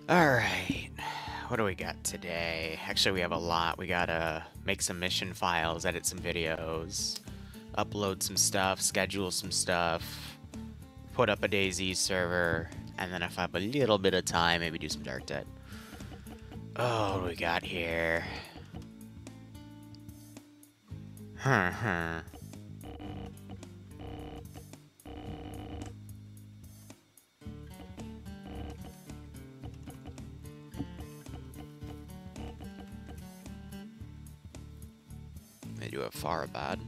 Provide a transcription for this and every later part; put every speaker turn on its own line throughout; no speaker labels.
Alright, what do we got today? Actually, we have a lot. We gotta make some mission files, edit some videos, upload some stuff, schedule some stuff, put up a DayZ server, and then if I have a little bit of time, maybe do some Dark Dead. Oh, what do we got here? Hmm. They do have Farabad.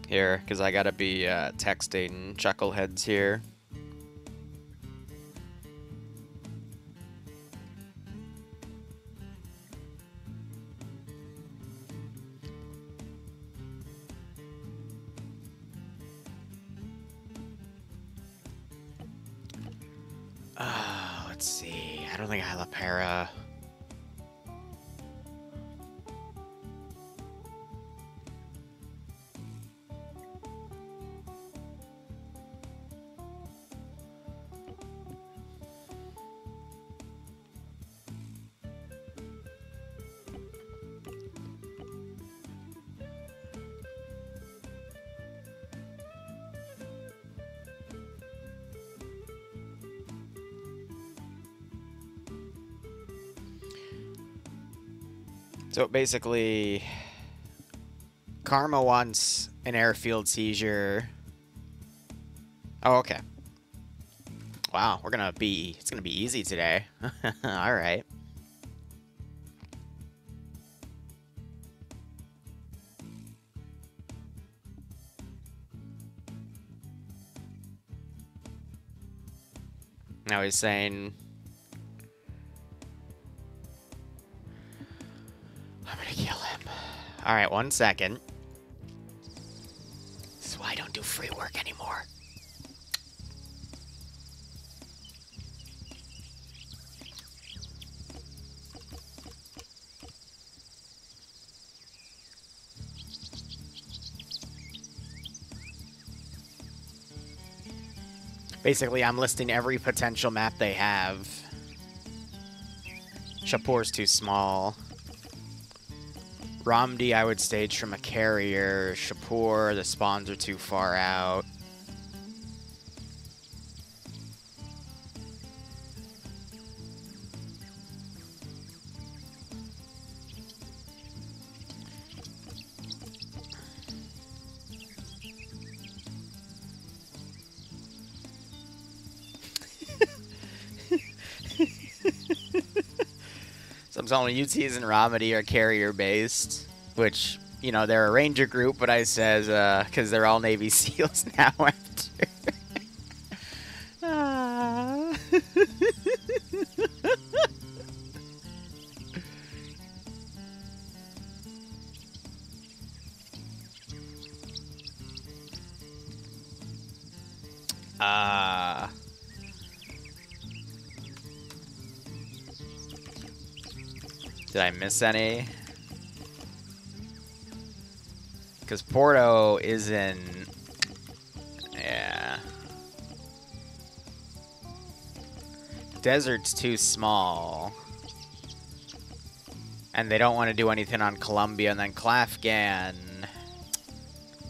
Here, because I gotta be texting Chuckleheads here. Let's see. I don't think Hyla. So basically, Karma wants an airfield seizure. Oh, okay. Wow, it's gonna be easy today. Alright. Now he's saying, I'm gonna kill him. Alright, 1 second. This is why I don't do free work anymore. Basically, I'm listing every potential map they have. Shapur's too small. Ramdi, I would stage from a carrier. Shapur, the spawns are too far out. So I'm telling you, UTs and Ramadi are carrier-based, which, you know, they're a ranger group, but I says, because they're all Navy SEALs now after. Ah. Did I miss any? Because Porto is in... Yeah. Desert's too small. And they don't want to do anything on Columbia. And then Klafgan...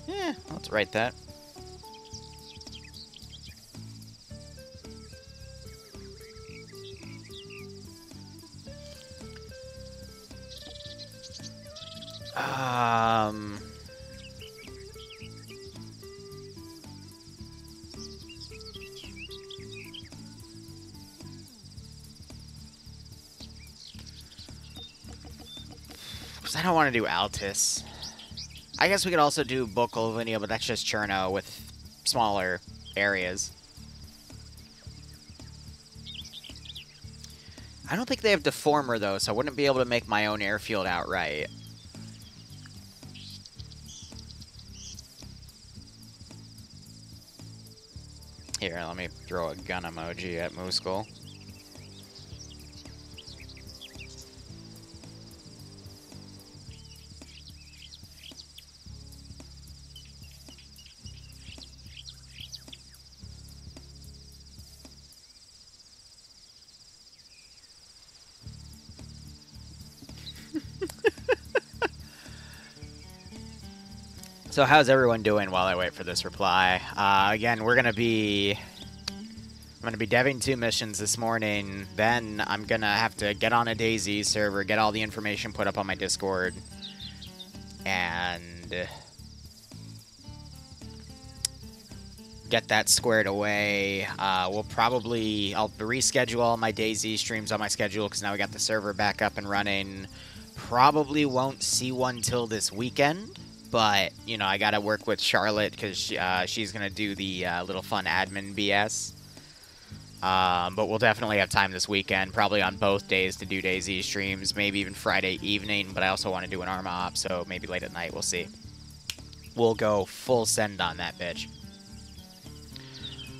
Yeah, let's write that. Because I don't want to do Altus. I guess we could also do Bukovina, but that's just Cherno with smaller areas. I don't think they have Deformer, though, so I wouldn't be able to make my own airfield outright. Here, let me throw a gun emoji at Mooskul. So how's everyone doing while I wait for this reply? Again, I'm gonna be deving 2 missions this morning. Then I'm gonna have to get on a DayZ server, get all the information put up on my Discord, and get that squared away. I'll reschedule all my DayZ streams on my schedule because now we got the server back up and running. Probably won't see one till this weekend. But, you know, I gotta work with Charlotte because she's gonna do the little fun admin BS. But we'll definitely have time this weekend, probably on both days to do DayZ streams, maybe even Friday evening, but I also want to do an Arma op, so maybe late at night, we'll see. We'll go full send on that bitch.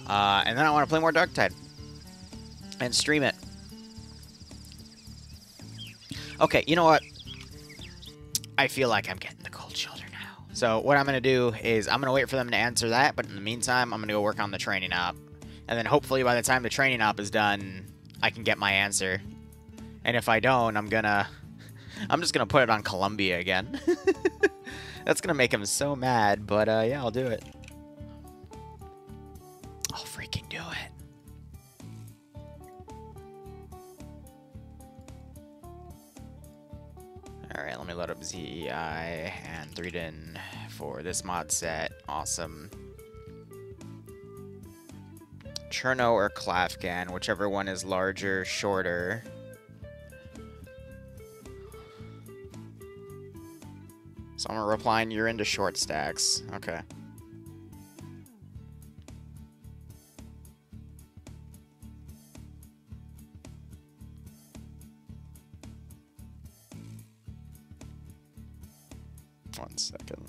And then I want to play more Darktide. And stream it. Okay, you know what? I feel like I'm getting the cold shoulder now. So what I'm going to do is I'm going to wait for them to answer that, but in the meantime, I'm going to go work on the training op. And then hopefully by the time the training op is done, I can get my answer. And if I don't, I'm just going to put it on Columbia again. That's going to make him so mad, but yeah, I'll do it. I'll freaking do it. Alright, let me load up ZEI and 3DIN for this mod set. Awesome. Cherno or Klafkan, whichever one is larger, shorter. So I'm replying, you're into short stacks. Okay. One second.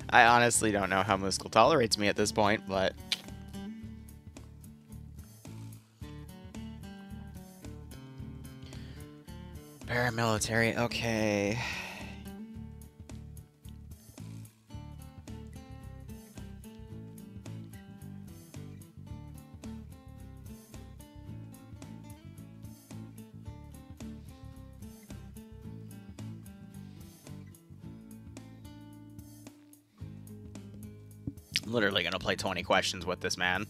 I honestly don't know how Muskel tolerates me at this point, but... Paramilitary, okay. I'm literally gonna play 20 questions with this man.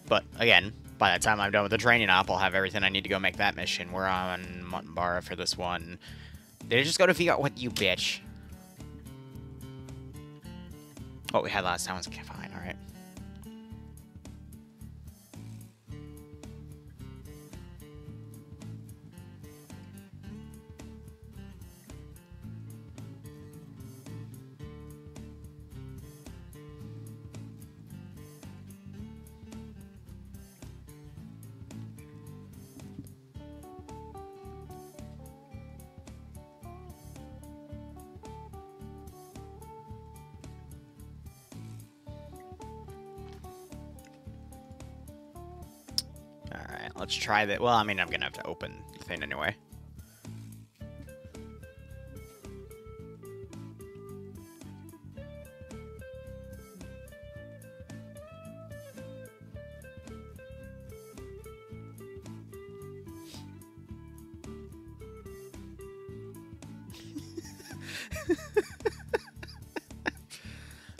But, again, by the time I'm done with the training op, I'll have everything I need to go make that mission. We're on Muttonbara for this one. Did I just go to figure out what you bitch? What we had last time was fine, alright. Alright, let's try that. Well, I mean, I'm gonna have to open the thing anyway.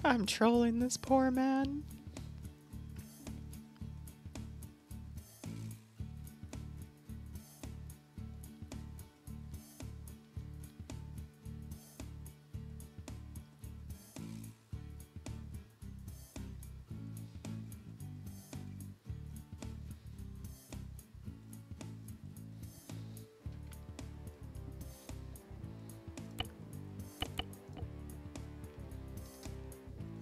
I'm trolling this poor man.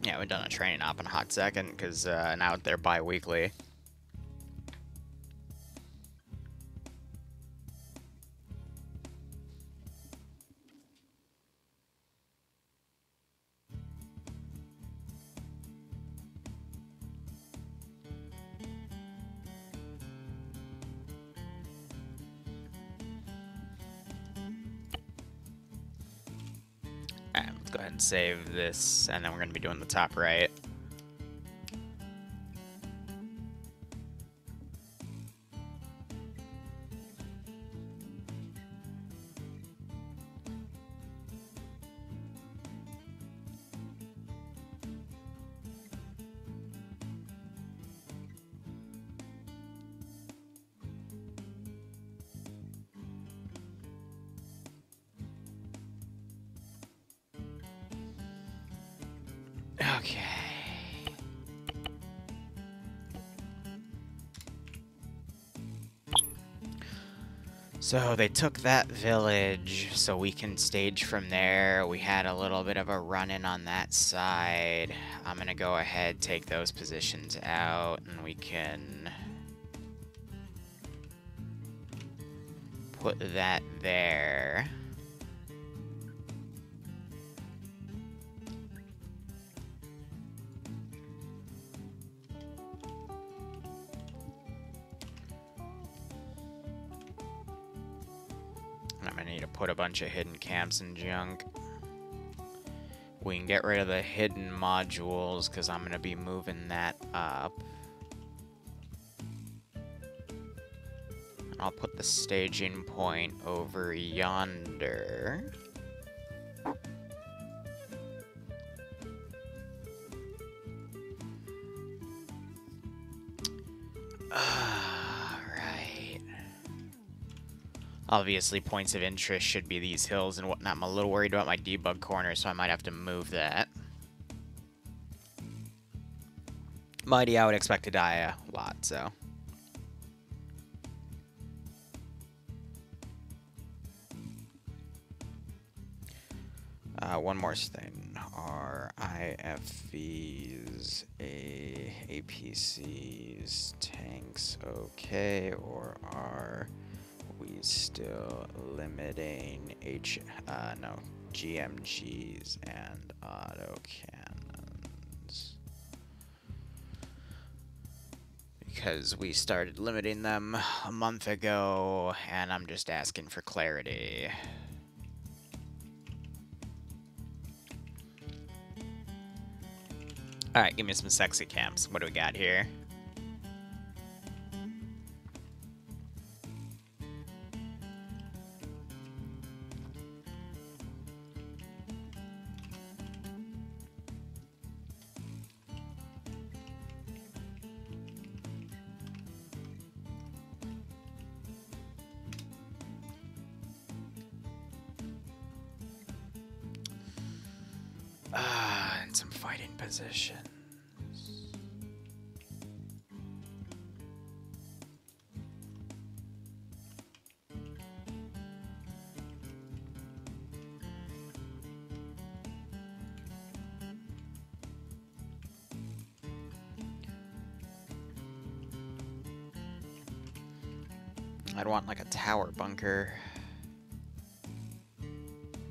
Yeah, we've done a training op in a hot second, because now they're bi-weekly. Alright, let's go ahead and save this, and then we're going to be doing the top right. Okay. So they took that village, so we can stage from there. We had a little bit of a run-in on that side. I'm gonna go ahead, take those positions out, and we can put that there. I'm gonna need to put a bunch of hidden camps and junk. We can get rid of the hidden modules, because I'm gonna be moving that up. I'll put the staging point over yonder. Right. Obviously, points of interest should be these hills and whatnot. I'm a little worried about my debug corner, so I might have to move that. Mighty, I would expect to die a lot, so... one more thing. Are IFVs, APCs, tanks okay, or are we still limiting GMGs and autocannons? Because we started limiting them a month ago, and I'm just asking for clarity. Alright, give me some sexy camps. What do we got here? And some fighting positions. I'd want like a tower bunker.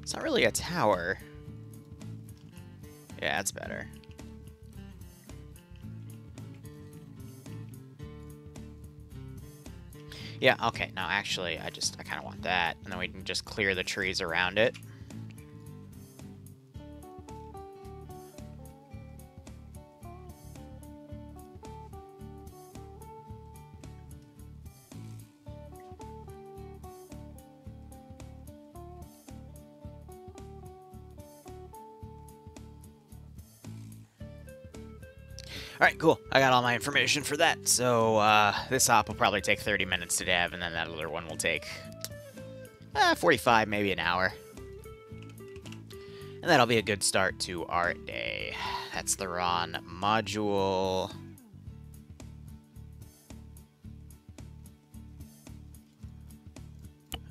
It's not really a tower. Yeah, that's better. Yeah, okay, no, actually, I kind of want that. And then we can just clear the trees around it. Alright, cool. I got all my information for that. So, this op will probably take 30 minutes to dev, and then that other one will take 45, maybe an hour. And that'll be a good start to our day. That's the Ron module.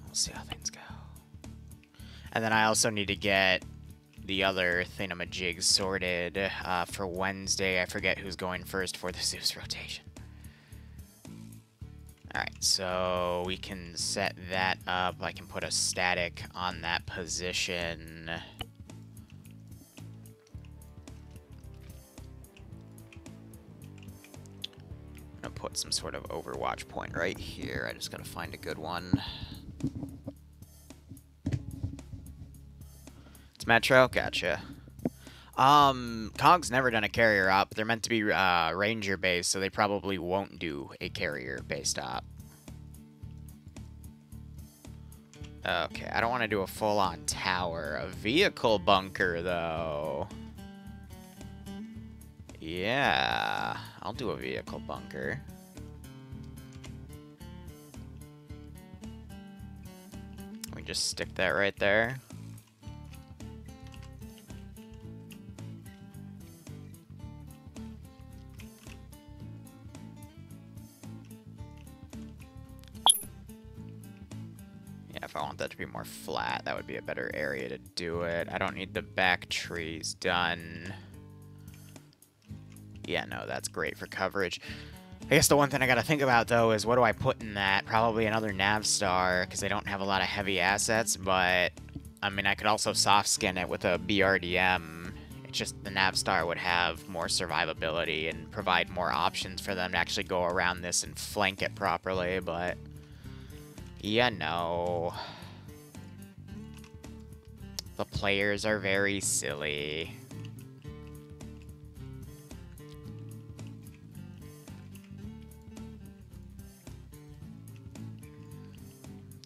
We'll see how things go. And then I also need to get the other thingamajigs sorted for Wednesday. I forget who's going first for the Zeus rotation. Alright, so we can set that up. I can put a static on that position. I'm gonna put some sort of overwatch point right here. I just gotta find a good one. It's Metro? Gotcha. Cog's never done a carrier op. They're meant to be ranger based, so they probably won't do a carrier based op. Okay, I don't want to do a full-on tower. A vehicle bunker, though. Yeah, I'll do a vehicle bunker. We just stick that right there. If I want that to be more flat, that would be a better area to do it. I don't need the back trees done. Yeah, no, that's great for coverage. I guess the one thing I gotta think about, though, is what do I put in that? Probably another Navstar, because they don't have a lot of heavy assets, but, I mean, I could also soft skin it with a BRDM. It's just the Navstar would have more survivability and provide more options for them to actually go around this and flank it properly, but... yeah, no. The players are very silly.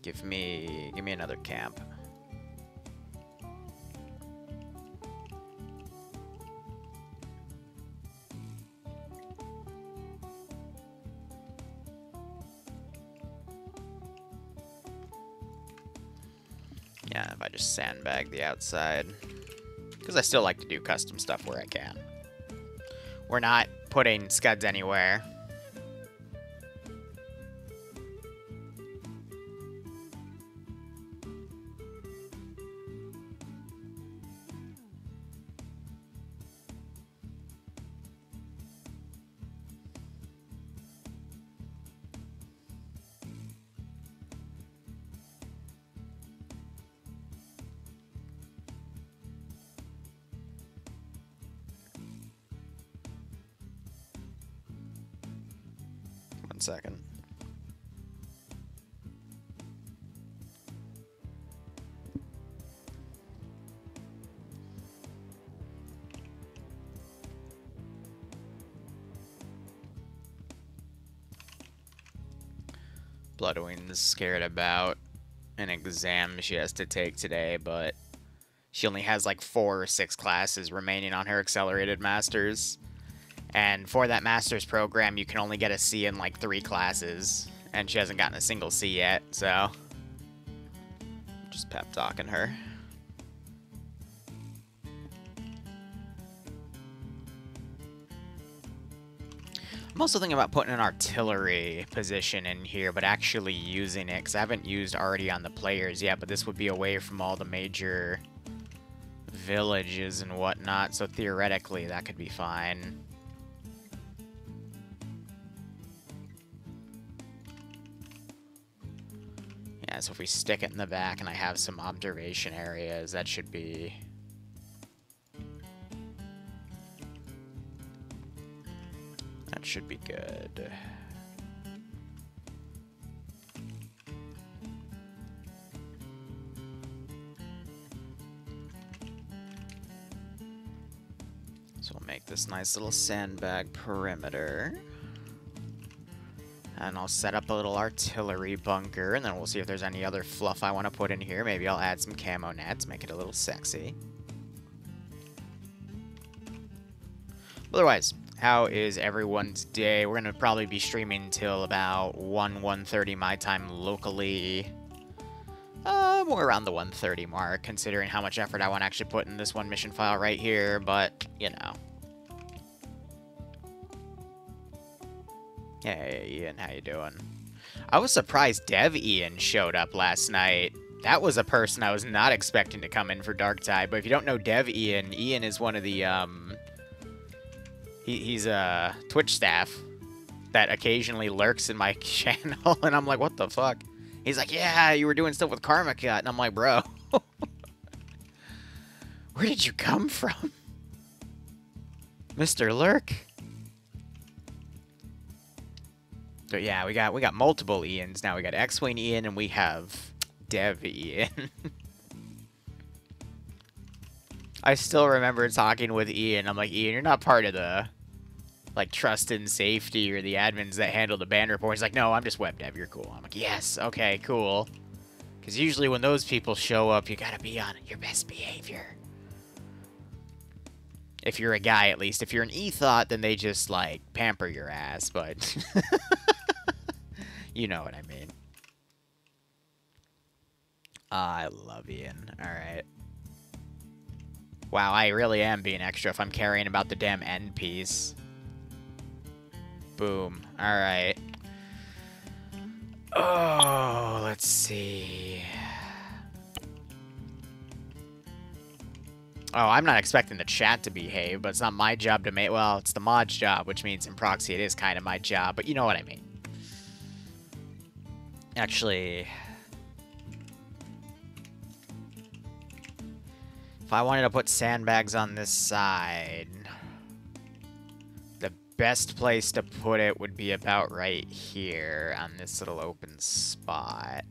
Give me another camp. Yeah, if I just sandbag the outside. Because I still like to do custom stuff where I can. We're not putting scuds anywhere. Second. Bloodwing's scared about an exam she has to take today, but she only has like 4 or 6 classes remaining on her accelerated masters. And for that master's program, you can only get a C in like 3 classes. And she hasn't gotten a single C yet, so... just pep talking her. I'm also thinking about putting an artillery position in here, but actually using it, because I haven't used already on the players yet, but this would be away from all the major villages and whatnot, so theoretically that could be fine. Yeah, so if we stick it in the back and I have some observation areas, that should be... that should be good. So we'll make this nice little sandbag perimeter. And I'll set up a little artillery bunker, and then we'll see if there's any other fluff I want to put in here. Maybe I'll add some camo nets, make it a little sexy. Otherwise, how is everyone's day? We're going to probably be streaming till about 1:30 my time locally. More around the 1:30 mark, considering how much effort I want to actually put in this one mission file right here, but, you know. Hey, Ian, how you doing? I was surprised Dev Ian showed up last night. That was a person I was not expecting to come in for Darktide, but if you don't know Dev Ian, Ian is one of the, he's a Twitch staff that occasionally lurks in my channel, and I'm like, what the fuck? He's like, yeah, you were doing stuff with Karma Cut, and I'm like, bro, where did you come from? Mr. Lurk? So yeah, we got multiple Ians now. We got X-Wing Ian, and we have Dev Ian. I still remember talking with Ian. I'm like, Ian, you're not part of the, like, trust and safety or the admins that handle the ban report. He's like, no, I'm just web dev. You're cool. I'm like, yes, okay, cool. Because usually when those people show up, you gotta be on your best behavior. If you're a guy, at least. If you're an Ethot, then they just, like, pamper your ass, but... you know what I mean. I love Ian. Alright. Wow, I really am being extra if I'm carrying about the damn end piece. Boom. Alright. Oh, let's see. Oh, I'm not expecting the chat to behave, but it's not my job to make... Well, it's the mod's job, which means in proxy it is kind of my job, but you know what I mean. Actually... If I wanted to put sandbags on this side... The best place to put it would be about right here, on this little open spot.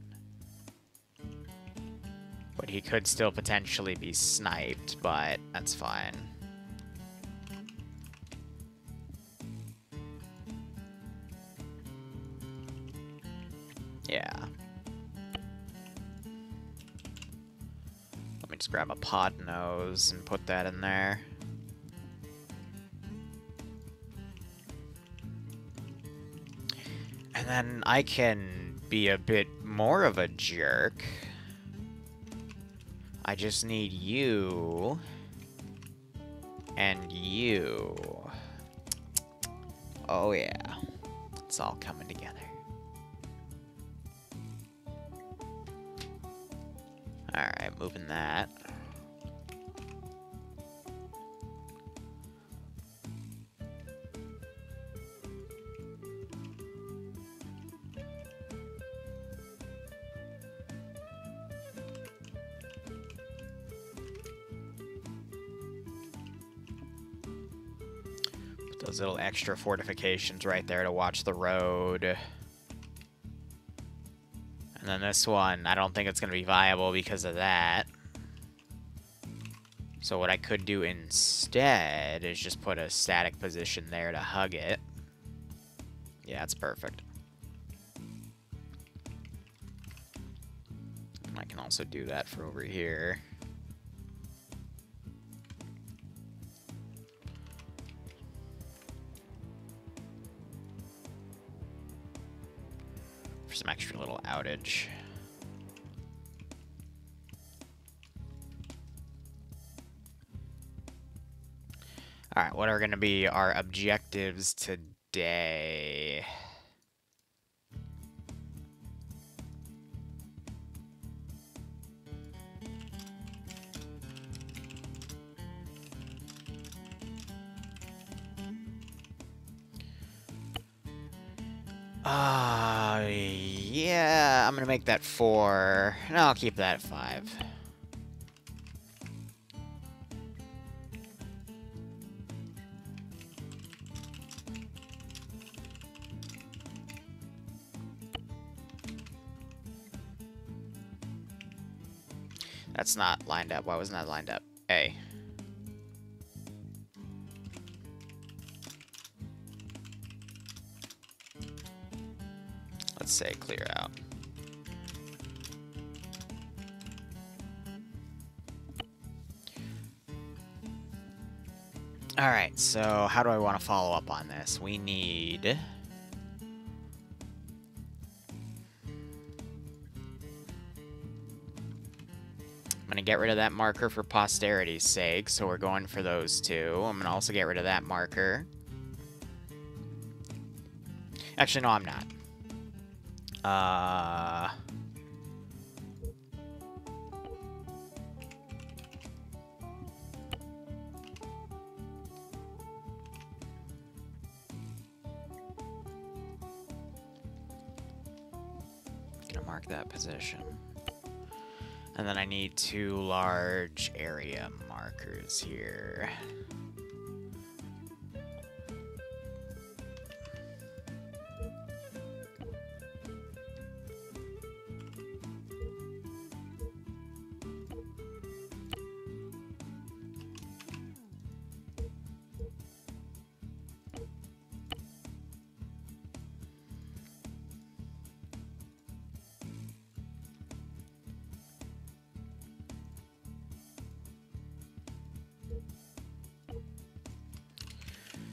But he could still potentially be sniped, but that's fine. Yeah. Let me just grab a pod nose and put that in there. And then I can be a bit more of a jerk. I just need you and you. Oh yeah, it's all coming together. Alright, moving that. Those little extra fortifications right there to watch the road. And then this one, I don't think it's going to be viable because of that. So what I could do instead is just put a static position there to hug it. Yeah, it's perfect. And I can also do that for over here. For some extra little outage. Alright, what are going to be our objectives today? Yeah, I'm gonna make that 4. No, I'll keep that at 5. That's not lined up. Why wasn't that lined up? A. Let's say clear out. Alright, so how do I want to follow up on this? We need... I'm going to get rid of that marker for posterity's sake, so we're going for those two. I'm going to also get rid of that marker. Actually, no, I'm not. gonna mark that position. And then I need 2 large area markers here.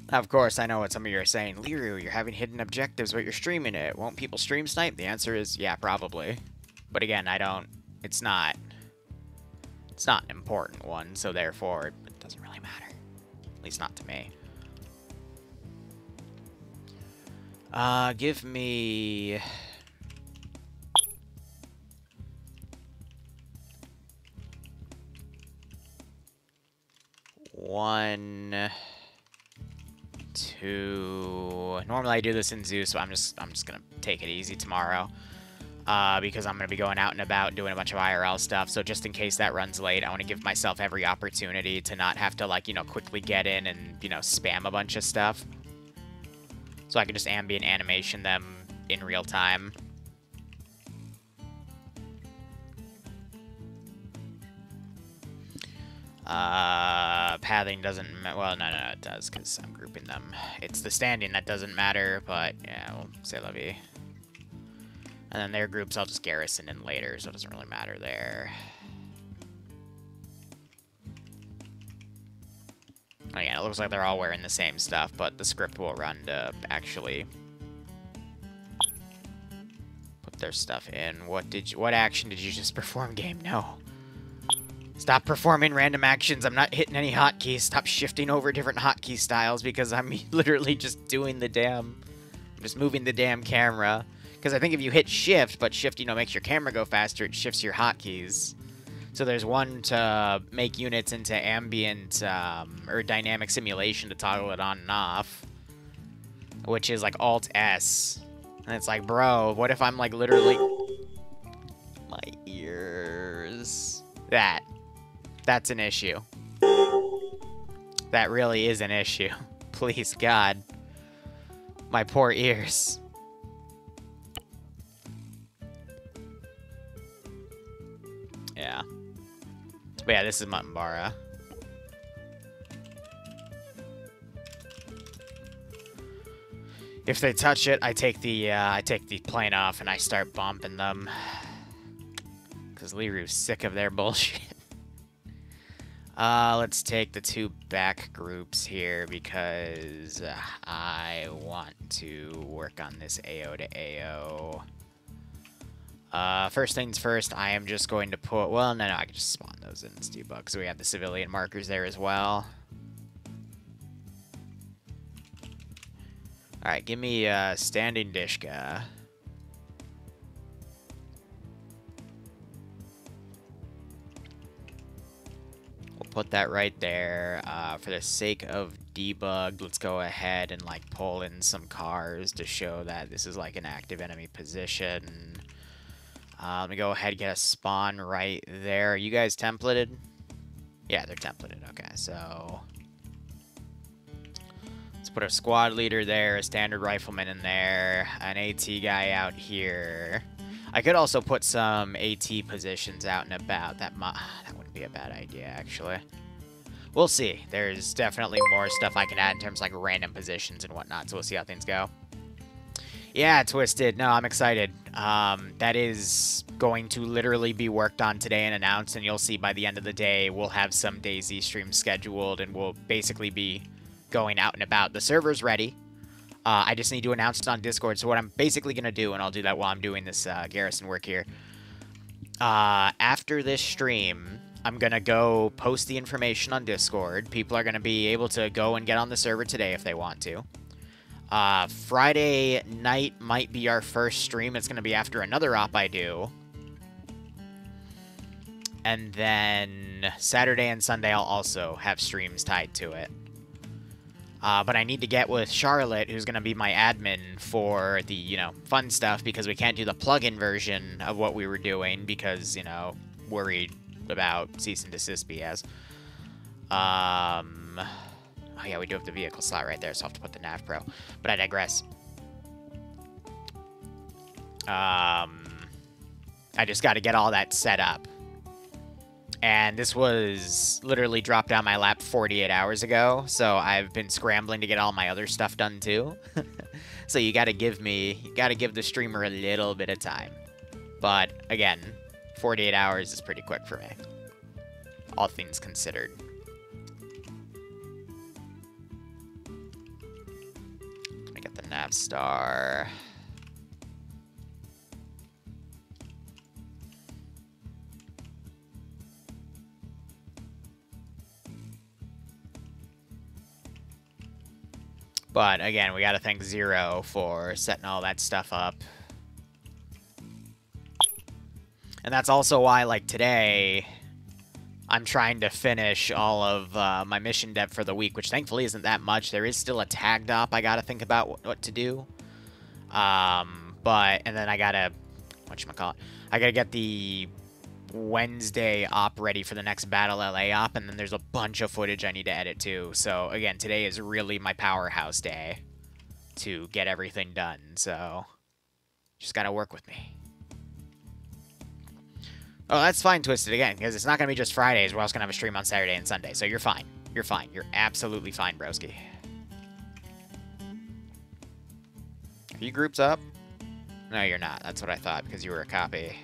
Now, of course, I know what some of you are saying. Liru, you're having hidden objectives, but you're streaming it. Won't people stream snipe? The answer is, yeah, probably. But again, I don't... It's not an important one, so therefore, it doesn't really matter. At least not to me. Give me... 1... 2... Normally I do this in Zeus, so I'm just gonna take it easy tomorrow. Because I'm gonna be going out and about doing a bunch of IRL stuff, so just in case that runs late, I want to give myself every opportunity to not have to, like, you know, quickly get in and, you know, spam a bunch of stuff. So I can just ambient animation them in real time. Pathing doesn't well, no, it does, because I'm grouping them. It's the standing that doesn't matter, but yeah, we'll say la vie. And then their groups I'll just garrison in later, so it doesn't really matter there. Again, it looks like they're all wearing the same stuff, but the script will run to actually put their stuff in. What action did you just perform, game? No. Stop performing random actions. I'm not hitting any hotkeys. Stop shifting over different hotkey styles because I'm literally just doing the damn... I'm just moving the damn camera. Because I think if you hit shift, but shift, you know, makes your camera go faster, it shifts your hotkeys. So there's one to make units into ambient or dynamic simulation to toggle it on and off. Which is like Alt-S. And it's like, bro, what if I'm like literally... My ears... That's an issue. That really is an issue. Please, God. My poor ears. Yeah. But yeah, this is Muttonbara. If they touch it, I take the plane off and I start bumping them. Because Liru's sick of their bullshit. Let's take the 2 back groups here because I want to work on this AO to AO. First things first, I am just going to put... Well, no, I can just spawn those in this debug because we have the civilian markers there as well. Alright, give me Standing Dishka. Put that right there. For the sake of debug, let's go ahead and like pull in some cars to show that this is like an active enemy position. Let me go ahead and get a spawn right there. Are you guys templated? Yeah, they're templated. Okay, so let's put a squad leader there, a standard rifleman in there, an AT guy out here. I could also put some AT positions out and about. That wouldn't be a bad idea, actually. We'll see. There's definitely more stuff I can add in terms of like random positions and whatnot, so we'll see how things go. Yeah, Twisted. No, I'm excited. That is going to literally be worked on today and announced, and you'll see by the end of the day we'll have some DayZ streams scheduled, and we'll basically be going out and about. The server's ready. I just need to announce it on Discord. So what I'm basically going to do, and I'll do that while I'm doing this garrison work here. After this stream, I'm going to go post the information on Discord. People are going to be able to go and get on the server today if they want to. Friday night might be our first stream. It's going to be after another op I do. And then Saturday and Sunday I'll also have streams tied to it. But I need to get with Charlotte, who's going to be my admin for the, fun stuff, because we can't do the plugin version of what we were doing because, worried about cease and desist BS. Oh yeah, we do have the vehicle slot right there, so I'll have to put the Nav Pro. But I digress. I just got to get all that set up. And this was literally dropped on my lap 48 hours ago, so I've been scrambling to get all my other stuff done too. So you gotta give the streamer a little bit of time. But again, 48 hours is pretty quick for me, all things considered. Let me get the Navstar. But again, we gotta thank Zero for setting all that stuff up. And that's also why, like, today, I'm trying to finish all of my mission dev for the week, which thankfully isn't that much. There is still a tagged op I gotta think about what to do. And then I gotta, whatchamacallit, I gotta get the Wednesday op ready for the next Battle LA op, and then there's a bunch of footage I need to edit too. So again, today is really my powerhouse day to get everything done, so just gotta work with me. Oh, that's fine, Twisted, again, because it's not gonna be just Fridays. We're also gonna have a stream on Saturday and Sunday, so you're fine. You're fine. You're absolutely fine, broski. Are you groups up? No, you're not. That's what I thought, because you were a copy.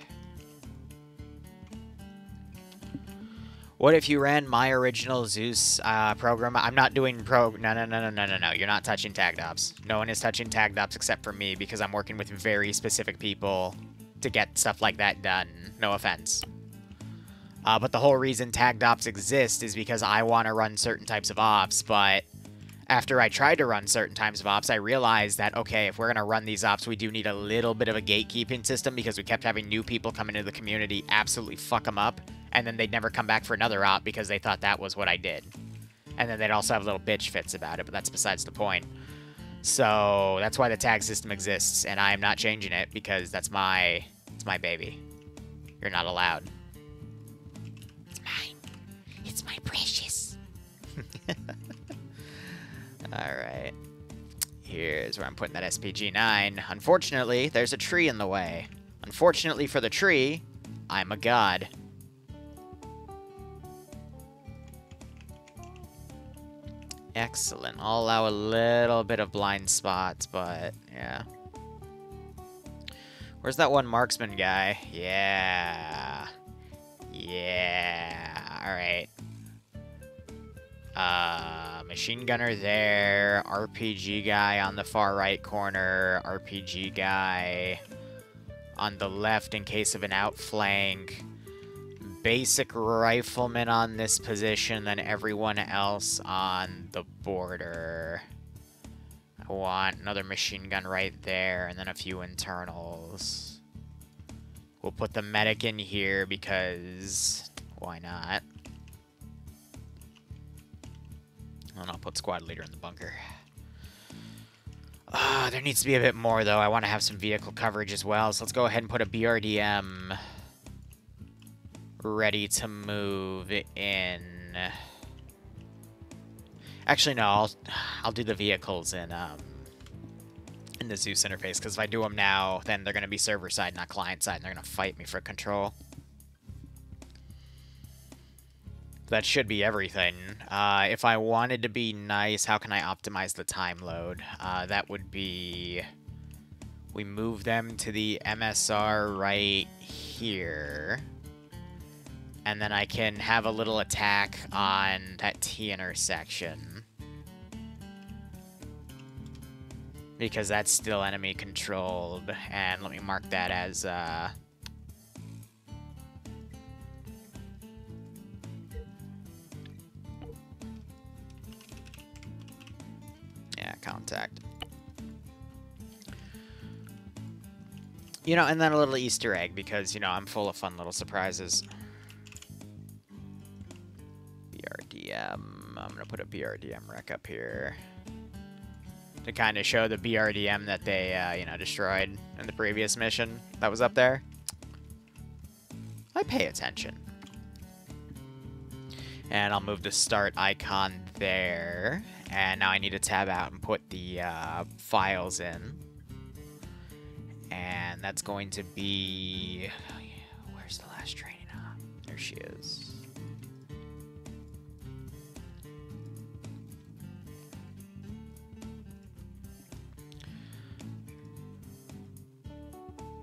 What if you ran my original Zeus program? I'm not doing No. You're not touching tagged ops. No one is touching tagged ops except for me, because I'm working with very specific people to get stuff like that done. No offense. But the whole reason tagged ops exist is because I want to run certain types of ops, but after I tried to run certain types of ops, I realized that, okay, if we're going to run these ops, we do need a little bit of a gatekeeping system, because we kept having new people come into the community, absolutely fuck them up, and then they'd never come back for another op because they thought that was what I did. And then they'd also have little bitch fits about it, but that's besides the point. So that's why the tag system exists, and I am not changing it because it's my baby. You're not allowed. It's mine. It's my precious. Alright. Here's where I'm putting that SPG-9. Unfortunately, there's a tree in the way. Unfortunately for the tree, I'm a god. Excellent. I'll allow a little bit of blind spots, but yeah. Where's that one marksman guy? Yeah. Yeah. Alright. Machine gunner there. RPG guy on the far right corner. RPG guy on the left in case of an outflank. Basic rifleman on this position, then everyone else on the border. I want another machine gun right there, and then a few internals. We'll put the medic in here because why not? And I'll put squad leader in the bunker. There needs to be a bit more, though. I want to have some vehicle coverage as well, so let's go ahead and put a BRDM ready to move in. Actually, no, I'll do the vehicles in the Zeus interface, because if I do them now, then they're going to be server side, not client side, and they're going to fight me for control. That should be everything. If I wanted to be nice, how can I optimize the time load? That would be, we move them to the MSR right here. And then I can have a little attack on that T intersection. Because that's still enemy controlled. And let me mark that as, yeah, contact. You know, and then a little Easter egg, because, you know, I'm full of fun little surprises. BRDM. I'm going to put a BRDM rec up here. to kind of show the BRDM that they, you know, destroyed in the previous mission that was up there. I pay attention. And I'll move the start icon there. And now I need to tab out and put the files in. And that's going to be... Where's the last training? There she is.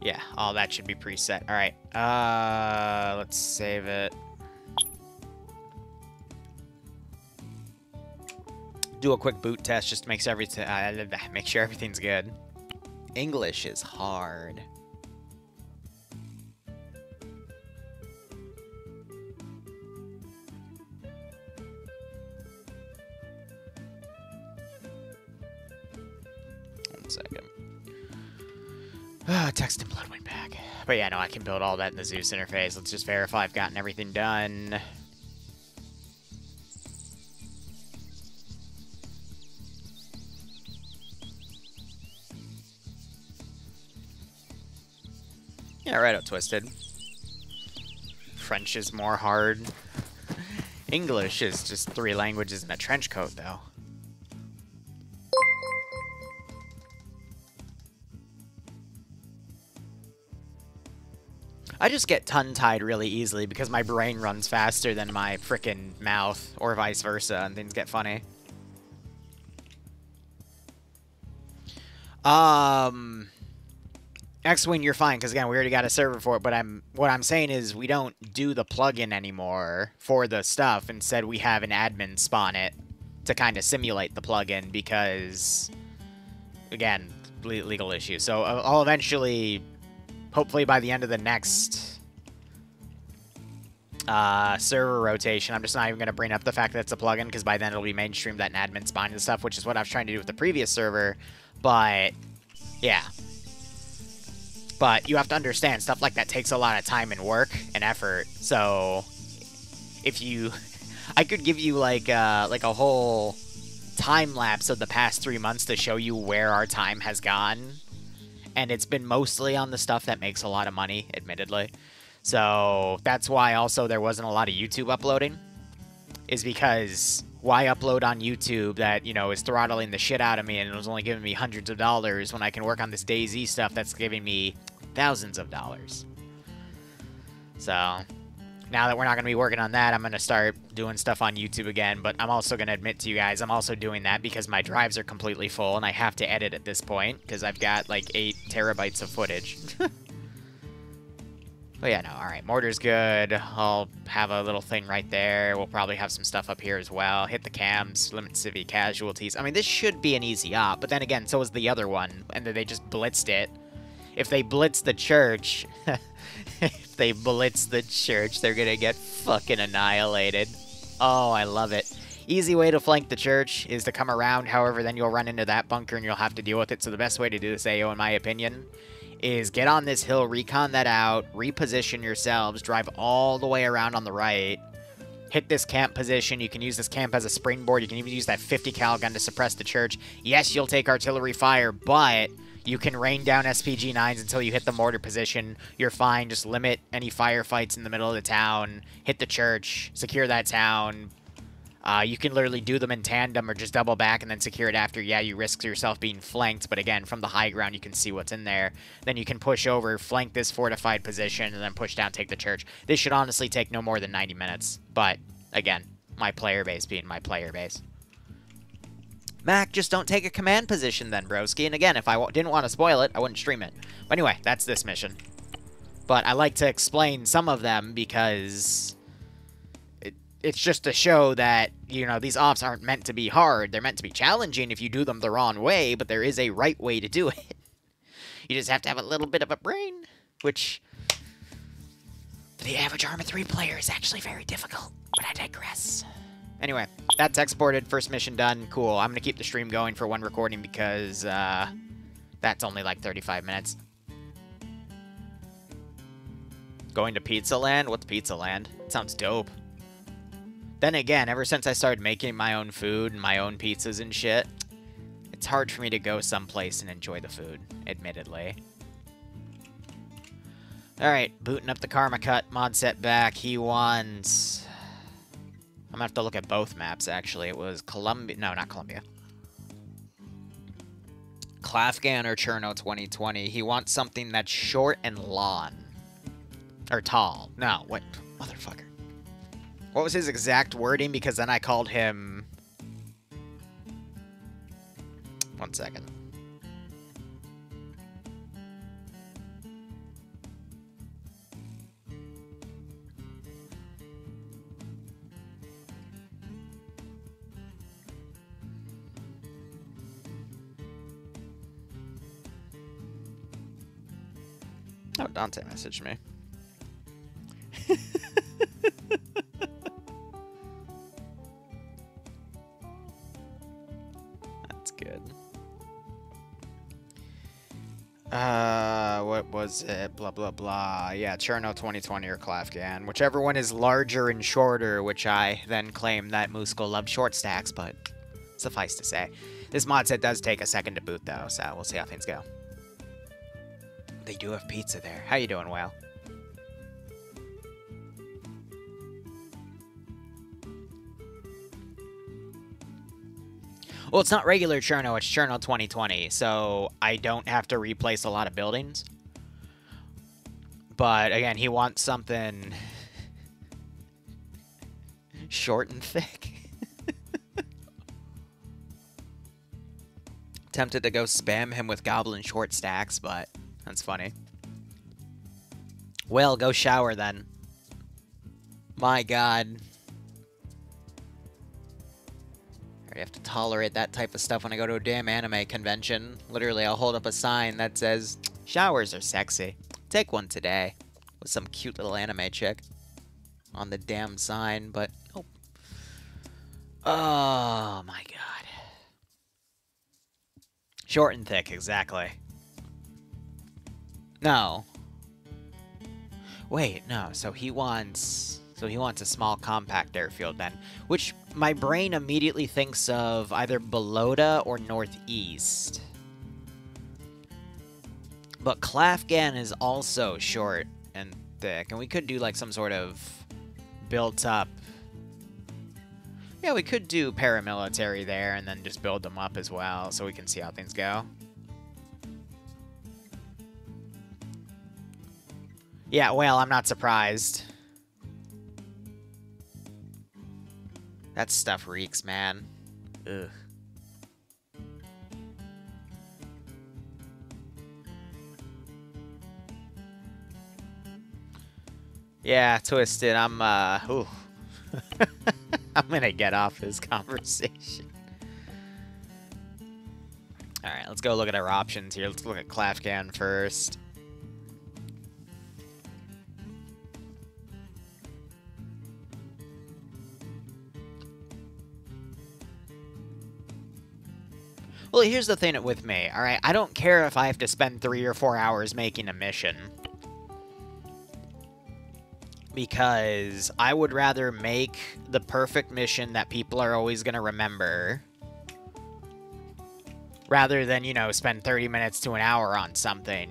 Yeah, all that should be preset. All right, let's save it. Do a quick boot test just to make sure everything's good. English is hard. One second. Text and blood went back. But yeah, no, I can build all that in the Zeus interface. Let's just verify I've gotten everything done. Yeah, right up Twisted. French is more hard. English is just 3 languages in a trench coat, though. I just get tongue-tied really easily because my brain runs faster than my frickin' mouth, or vice versa, and things get funny. X-Wing, you're fine, because again, we already got a server for it, but what I'm saying is we don't do the plugin anymore for the stuff. Instead, we have an admin spawn it to kind of simulate the plugin because, again, legal issues. So I'll eventually... Hopefully by the end of the next server rotation, I'm just not even going to bring up the fact that it's a plugin, because by then it'll be mainstream that an admin spawn and stuff, which is what I was trying to do with the previous server. But, yeah. But you have to understand, stuff like that takes a lot of time and work and effort. So, if you... I could give you, like a whole time-lapse of the past 3 months to show you where our time has gone. And it's been mostly on the stuff that makes a lot of money, admittedly. So that's why also there wasn't a lot of YouTube uploading. Is because why upload on YouTube that, you know, is throttling the shit out of me and it was only giving me hundreds of dollars when I can work on this DayZ stuff that's giving me thousands of dollars. So... Now that we're not going to be working on that, I'm going to start doing stuff on YouTube again, but I'm also going to admit to you guys, I'm also doing that because my drives are completely full, and I have to edit at this point, because I've got, like, 8 terabytes of footage. But yeah, no, alright, mortar's good. I'll have a little thing right there. We'll probably have some stuff up here as well. Hit the cams, limit civvy casualties. I mean, this should be an easy op, but then again, so is the other one, and then they just blitzed it. If they blitz the church... If they blitz the church, they're gonna get fucking annihilated. Oh, I love it. Easy way to flank the church is to come around, however, then you'll run into that bunker and you'll have to deal with it. So the best way to do this, AO, in my opinion, is get on this hill, recon that out, reposition yourselves, drive all the way around on the right, hit this camp position. You can use this camp as a springboard. You can even use that 50 cal gun to suppress the church. Yes, you'll take artillery fire, but... You can rain down SPG-9s until you hit the mortar position. You're fine. Just limit any firefights in the middle of the town. Hit the church. Secure that town. You can literally do them in tandem or just double back and then secure it after. Yeah, you risk yourself being flanked, but again, from the high ground, you can see what's in there. Then you can push over, flank this fortified position, and then push down, take the church. This should honestly take no more than 90 minutes. But, again, my player base being my player base. Mac, just don't take a command position then, broski. And again, if I didn't want to spoil it, I wouldn't stream it. But anyway, that's this mission. But I like to explain some of them because it's just to show that, you know, these ops aren't meant to be hard. They're meant to be challenging if you do them the wrong way, but there is a right way to do it. You just have to have a little bit of a brain, which for the average Arma 3 player is actually very difficult. But I digress. Anyway, that's exported. First mission done. Cool. I'm going to keep the stream going for one recording because that's only like 35 minutes. Going to Pizza Land? What's Pizza Land? Sounds dope. Then again, ever since I started making my own food and my own pizzas and shit, it's hard for me to go someplace and enjoy the food, admittedly. Alright, booting up the Karma Cut, mod set back. He wants... I'm gonna have to look at both maps, actually. It was Columbia... No, not Columbia. Klafgan or Cherno 2020. He wants something that's short and long. Or tall. No, what? Motherfucker. What was his exact wording? Because then I called him... 1 second. Oh, Dante messaged me. That's good. What was it? Blah, blah, blah. Yeah, Cherno 2020 or Klafgan. Whichever one is larger and shorter, which I then claim that Musco loved short stacks, but suffice to say. This mod set does take a second to boot, though, so we'll see how things go. They do have pizza there. How you doing, Whale? Well, it's not regular Cherno, it's Cherno 2020, so I don't have to replace a lot of buildings. But, again, he wants something short and thick. Tempted to go spam him with goblin short stacks, but that's funny. Well, go shower then. My god. I have to tolerate that type of stuff when I go to a damn anime convention. Literally, I'll hold up a sign that says, showers are sexy. Take one today. With some cute little anime chick on the damn sign, but... Oh, oh my god. Short and thick, exactly. No. Wait, no. So he wants a small compact airfield then, which my brain immediately thinks of either Balota or Northeast. But Klafgan is also short and thick, and we could do like some sort of built up. Yeah, we could do paramilitary there and then just build them up as well so we can see how things go. Yeah, well, I'm not surprised. That stuff reeks, man. Ugh. Yeah, Twisted, I'm, ooh. I'm gonna get off this conversation. Alright, let's go look at our options here. Let's look at Klafgan first. Well, here's the thing with me, alright? I don't care if I have to spend 3 or 4 hours making a mission. Because I would rather make the perfect mission that people are always going to remember. Rather than, you know, spend 30 minutes to an hour on something.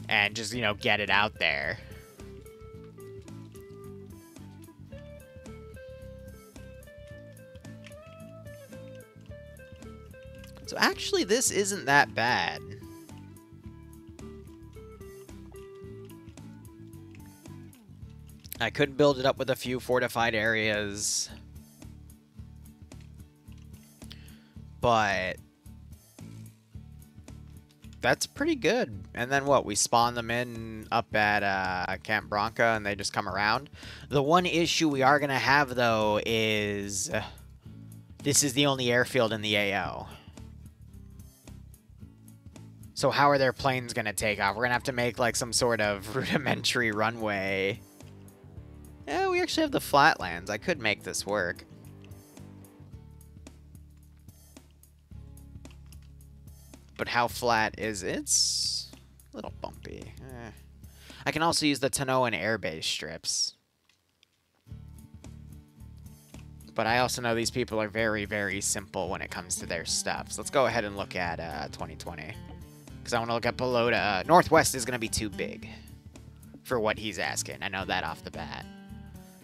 And just, you know, get it out there. So actually, this isn't that bad. I could build it up with a few fortified areas. But that's pretty good. And then what? We spawn them in up at Camp Bronca and they just come around. The one issue we are going to have, though, is this is the only airfield in the AO. So how are their planes going to take off? We're going to have to make like some sort of rudimentary runway. Yeah, we actually have the flatlands. I could make this work. But how flat is it? It's a little bumpy. I can also use the Tanoan airbase strips. But I also know these people are very, very simple when it comes to their stuff. So let's go ahead and look at 2020. Because I want to look at Pelota. Northwest is going to be too big for what he's asking. I know that off the bat.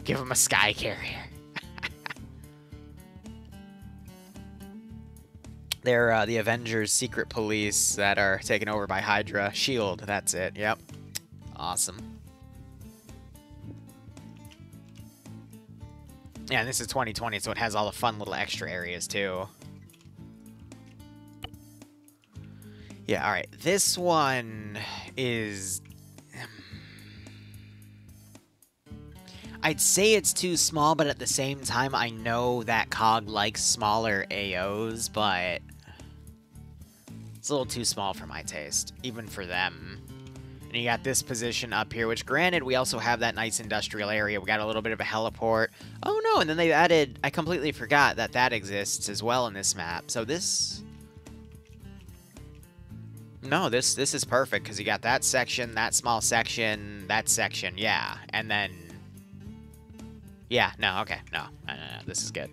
Give him a sky carrier. They're the Avengers secret police that are taken over by Hydra. SHIELD, that's it. Yep. Awesome. Yeah, and this is 2020, so it has all the fun little extra areas, too. Yeah, alright. This one is... I'd say it's too small, but at the same time, I know that COG likes smaller AOs, but... it's a little too small for my taste, even for them. And you got this position up here, which granted, we also have that nice industrial area. We got a little bit of a heliport. Oh no, and then they added, I completely forgot that that exists as well in this map. So this... no, this is perfect, because you got that section, that small section, that section, yeah. And then... yeah, no, okay, no, this is good.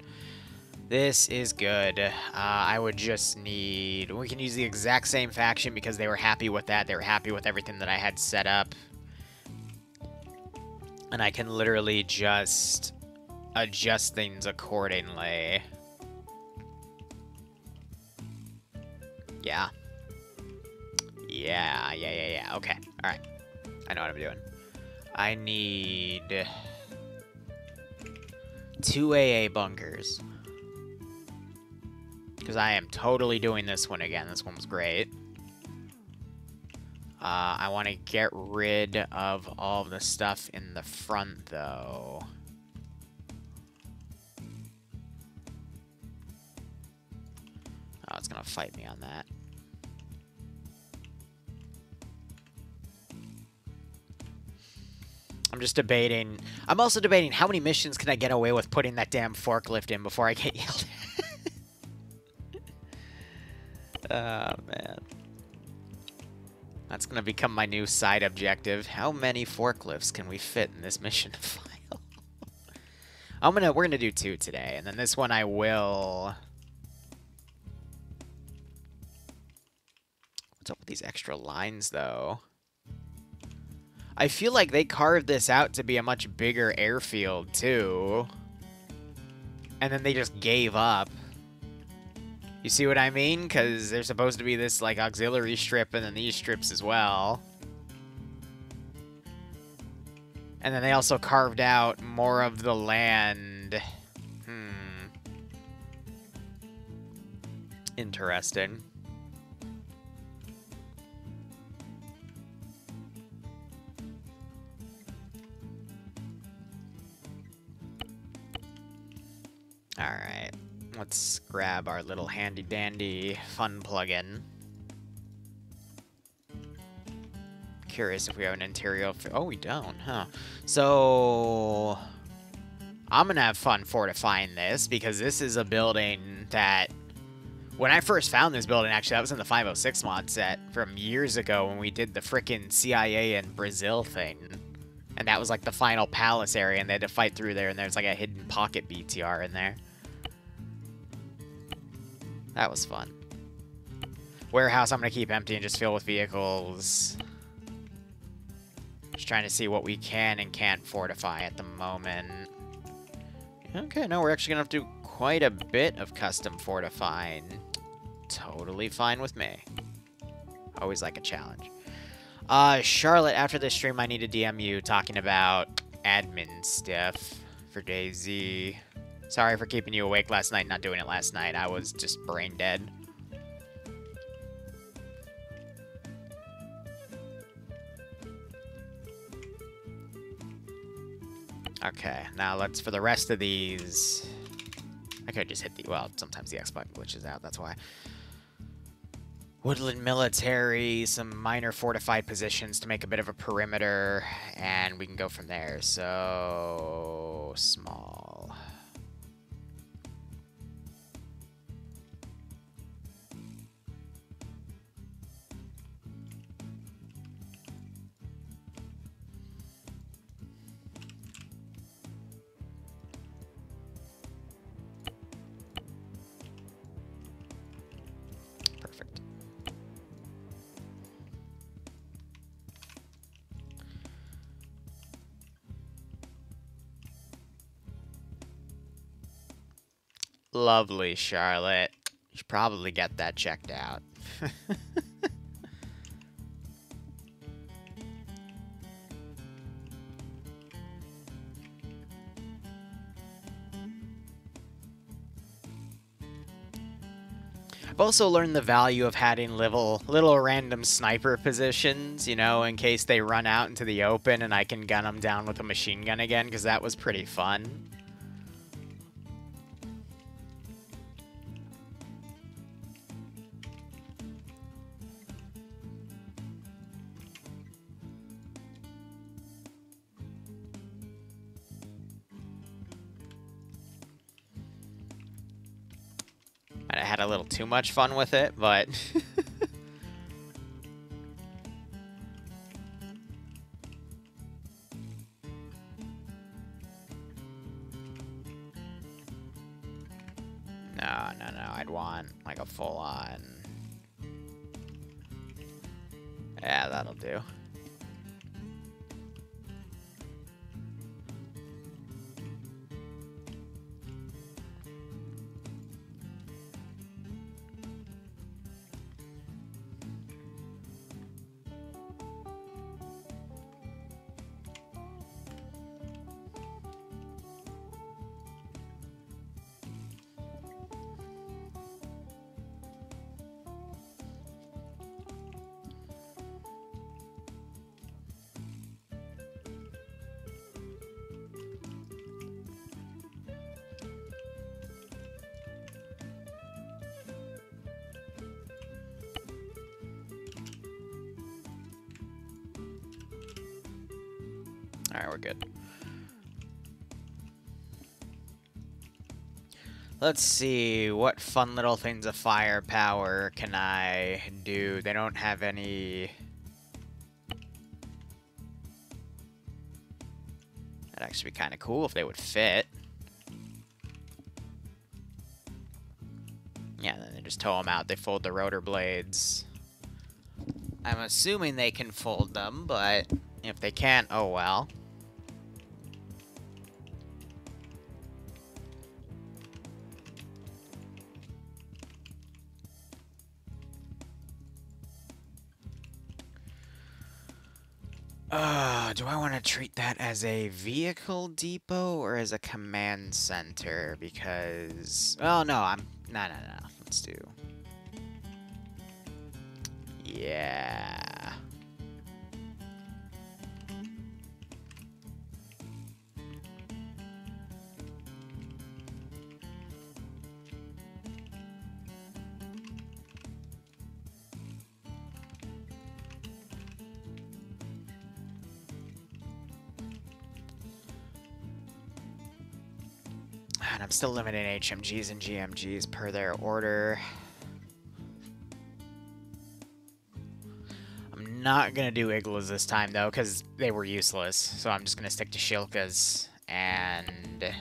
This is good. I would just need... we can use the exact same faction because they were happy with that. They were happy with everything that I had set up. And I can literally just adjust things accordingly. Yeah. Yeah. Okay, alright. I know what I'm doing. I need... 2 AA bunkers. Because I am totally doing this one again. This one was great. I want to get rid of all of the stuff in the front, though. Oh, it's going to fight me on that. I'm just debating. I'm also debating how many missions can I get away with putting that damn forklift in before I get yelled at. Oh, man. That's going to become my new side objective. How many forklifts can we fit in this mission file? We're going to do 2 today, and then this one I will... what's up with these extra lines, though? I feel like they carved this out to be a much bigger airfield, too. And then they just gave up. You see what I mean? Because there's supposed to be this, like, auxiliary strip and then these strips as well. And then they also carved out more of the land. Interesting. Alright. Let's grab our little handy-dandy fun plugin. Curious if we have an interior... oh, we don't, huh? So... I'm gonna have fun fortifying this, because this is a building that... when I first found this building, actually, that was in the 506 mod set from years ago when we did the frickin' CIA in Brazil thing. And that was like the final palace area, and they had to fight through there, and there's like a hidden pocket BTR in there. That was fun. Warehouse I'm going to keep empty and just fill with vehicles. Just trying to see what we can and can't fortify at the moment. Okay, no, we're actually going to have to do quite a bit of custom fortifying. Totally fine with me. Always like a challenge. Charlotte, after this stream, I need to DM you talking about admin stuff for DayZ. Sorry for keeping you awake last night, not doing it last night. I was just brain dead. Okay, now let's, for the rest of these... I could just hit the... well, sometimes the X button glitches out, that's why. Woodland military, some minor fortified positions to make a bit of a perimeter, and we can go from there. So... small. Lovely, Charlotte. You should probably get that checked out. I've also learned the value of having little random sniper positions, you know, in case they run out into the open and I can gun them down with a machine gun again, because that was pretty fun. I had a little too much fun with it, but... No, I'd want, like, a full-on... Yeah, that'll do. Alright, we're good. Let's see, what fun little things of firepower can I do? They don't have any... That'd actually be kind of cool if they would fit. Yeah, then they just tow them out. They fold the rotor blades. I'm assuming they can fold them, but if they can't, oh well. Do I want to treat that as a vehicle depot or as a command center? Because... Oh, no, No. Let's do... Yeah... And I'm still limiting HMGs and GMGs per their order. I'm not going to do Iglas this time, though, because they were useless. So I'm just going to stick to Shilkas and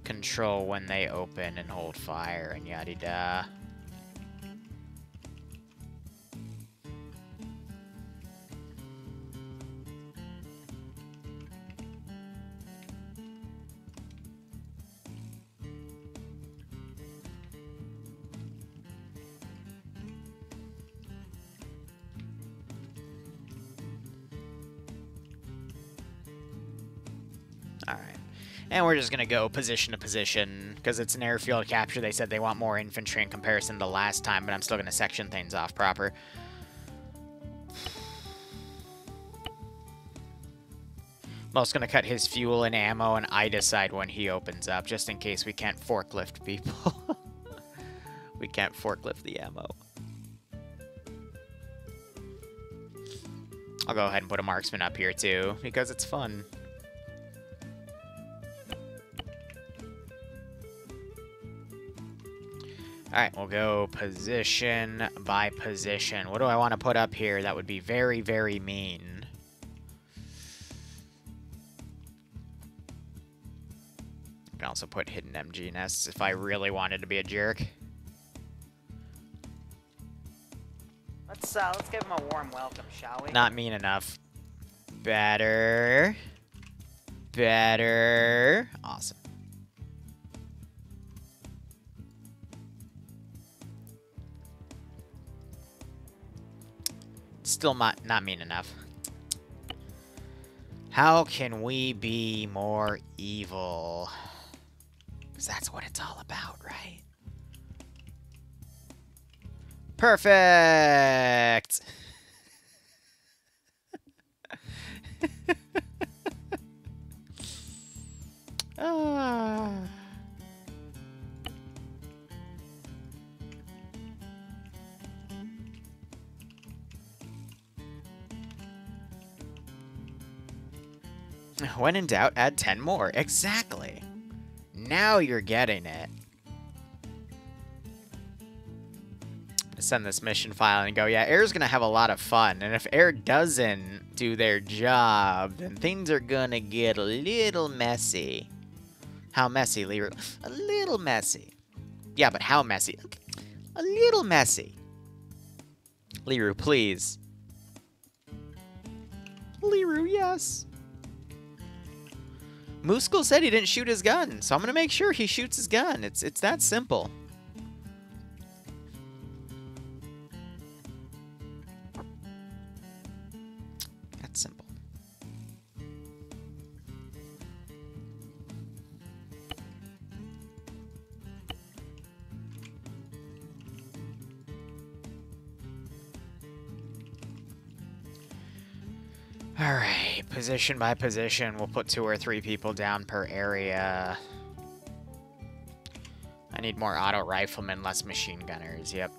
control when they open and hold fire and yada-da. Alright. And we're just going to go position to position, because it's an airfield capture. They said they want more infantry in comparison to last time, but I'm still going to section things off proper. I'm also going to cut his fuel and ammo, and I decide when he opens up, just in case we can't forklift people. We can't forklift the ammo. I'll go ahead and put a marksman up here, too, because it's fun. Alright, we'll go position by position. What do I want to put up here that would be very, very mean? I can also put hidden MG nests if I really wanted to be a jerk. Let's give him a warm welcome, shall we? Not mean enough. Better. Better. Awesome. Still not mean enough. How can we be more evil? Because that's what it's all about, right? Perfect! When in doubt, add 10 more. Exactly. Now you're getting it. Send this mission file and go, yeah, Air's gonna have a lot of fun. And if Air doesn't do their job, then things are gonna get a little messy. How messy, Liru? A little messy. Yeah, but how messy? A little messy. Liru, please. Liru, yes. Muskull said he didn't shoot his gun, so I'm gonna make sure he shoots his gun. It's that simple. That's simple. Alright, position by position, we'll put 2 or 3 people down per area. I need more auto riflemen, less machine gunners, yep.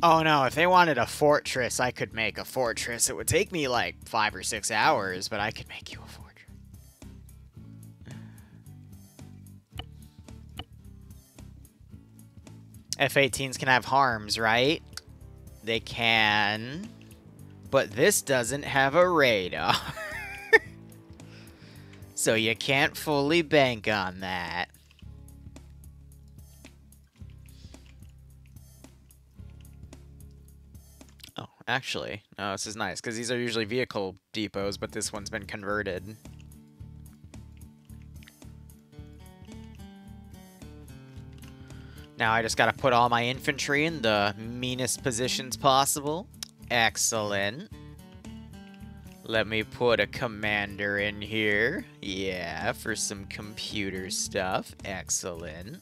Oh no, if they wanted a fortress, I could make a fortress. It would take me like 5 or 6 hours, but I could make you a fortress. F-18s can have harms, right? They can. But this doesn't have a radar. So you can't fully bank on that. Oh, actually, no, this is nice, because these are usually vehicle depots, but this one's been converted. Now I just gotta put all my infantry in the meanest positions possible. Excellent. Let me put a commander in here. Yeah, for some computer stuff. Excellent.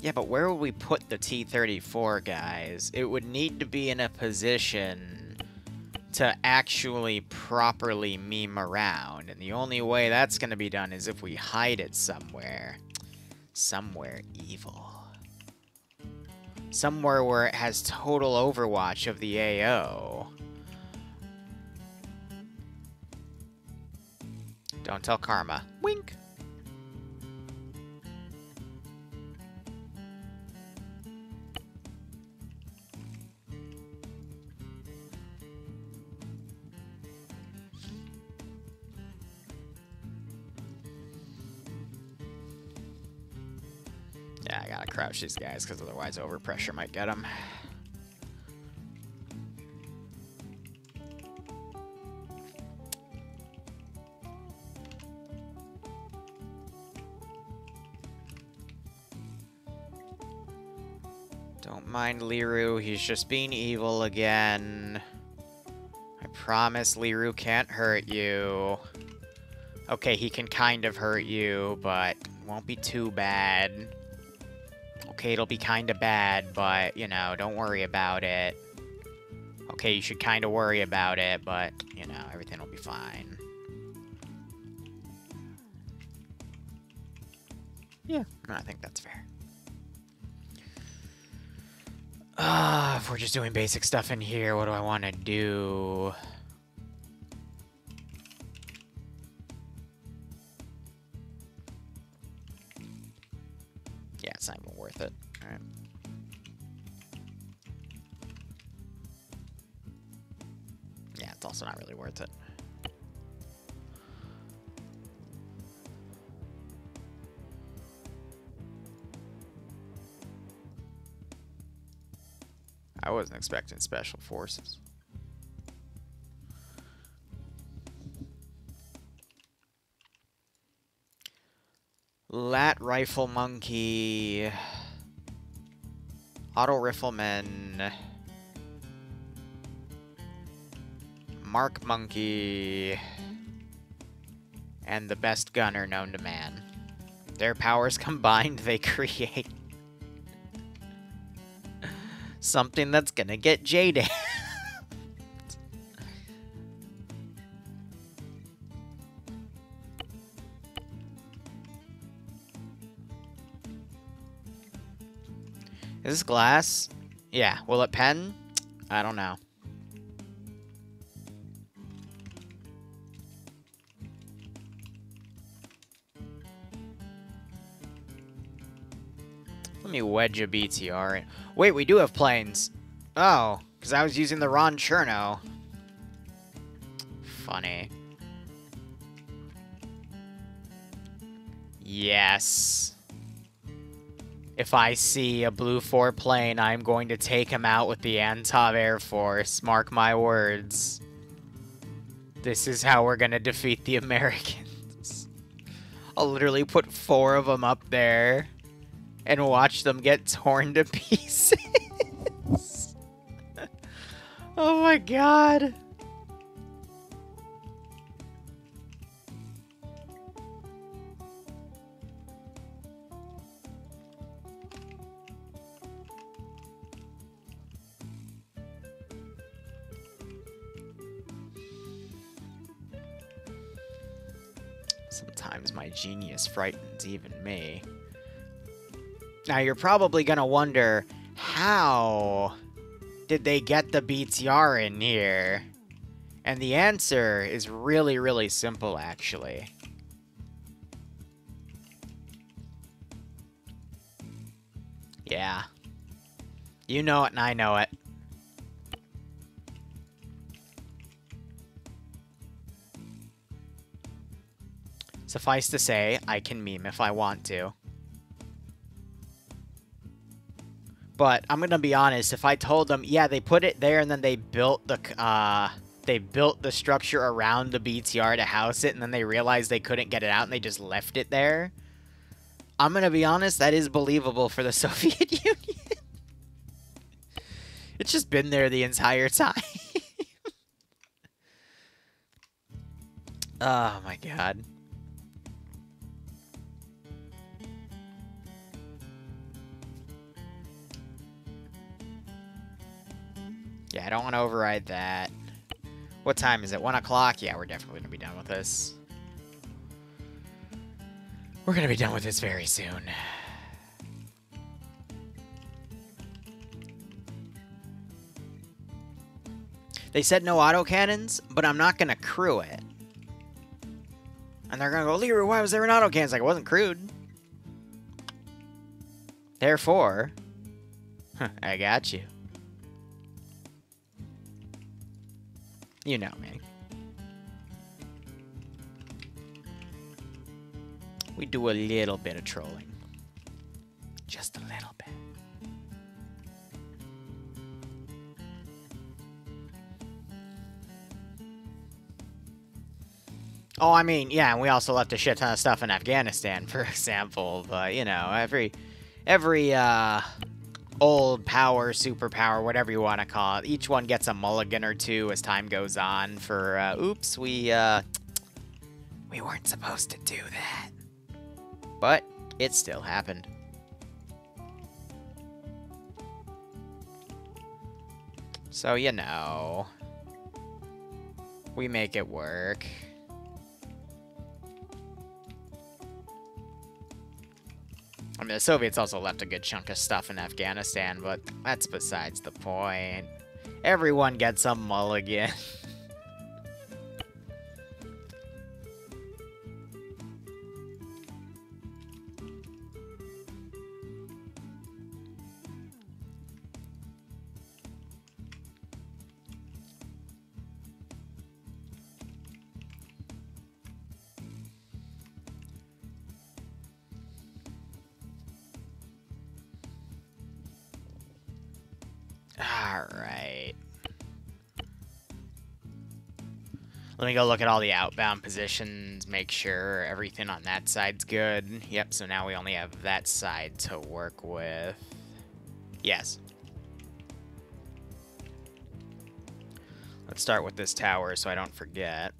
Yeah, but where would we put the T-34, guys? It would need to be in a position to actually properly meme around. And the only way that's going to be done is if we hide it somewhere. Somewhere evil. Somewhere where it has total overwatch of the AO. Don't tell Karma. Wink. Yeah, I gotta crouch these guys, because otherwise overpressure might get them. Don't mind Liru, he's just being evil again. I promise Liru can't hurt you. Okay, he can kind of hurt you, but it won't be too bad. Okay, it'll be kind of bad, but, you know, don't worry about it. Okay, you should kind of worry about it, but, you know, everything will be fine. Yeah, I think that's fair. If we're just doing basic stuff in here, what do I want to do? Yeah, it's not even worth it. All right. Yeah, it's also not really worth it. I wasn't expecting special forces. Lat Rifle Monkey. Auto Rifleman. Mark Monkey. And the best gunner known to man. Their powers combined, they create something that's gonna get jaded. Is this glass? Yeah. Will it pen? I don't know. Let me wedge a BTR in. Wait, we do have planes. Oh, because I was using the Ron Cherno. Funny. Yes. If I see a Blue 4 plane, I'm going to take him out with the Antov Air Force. Mark my words. This is how we're going to defeat the Americans. I'll literally put 4 of them up there and watch them get torn to pieces. Oh my god. Sometimes my genius frightens even me. Now you're probably gonna wonder, how did they get the BTR in here? And the answer is really, really simple, actually. Yeah. You know it and I know it. Suffice to say, I can meme if I want to. But I'm gonna be honest, if I told them, yeah, they put it there and then they built the structure around the BTR to house it, and then they realized they couldn't get it out and they just left it there, I'm gonna be honest, that is believable for the Soviet Union. It's just been there the entire time. Oh my god. Yeah, I don't want to override that. What time is it? 1 o'clock? Yeah, we're definitely going to be done with this. We're going to be done with this very soon. They said no autocannons, but I'm not going to crew it. And they're going to go, Leroy, why was there an autocannon? It's like, it wasn't crewed. Therefore, I got you. You know me. We do a little bit of trolling. Just a little bit. Oh, I mean, yeah, and we also left a shit ton of stuff in Afghanistan, for example. But, you know, every old power, superpower, whatever you want to call it, each one gets a mulligan or two as time goes on for, oops, we weren't supposed to do that. But it still happened. So, you know, we make it work.
I mean, the Soviets also left a good chunk of stuff in Afghanistan, but that's besides the point. Everyone gets a mulligan. Alright. Let me go look at all the outbound positions, make sure everything on that side's good. Yep, so now we only have that side to work with. Yes. Let's start with this tower so I don't forget.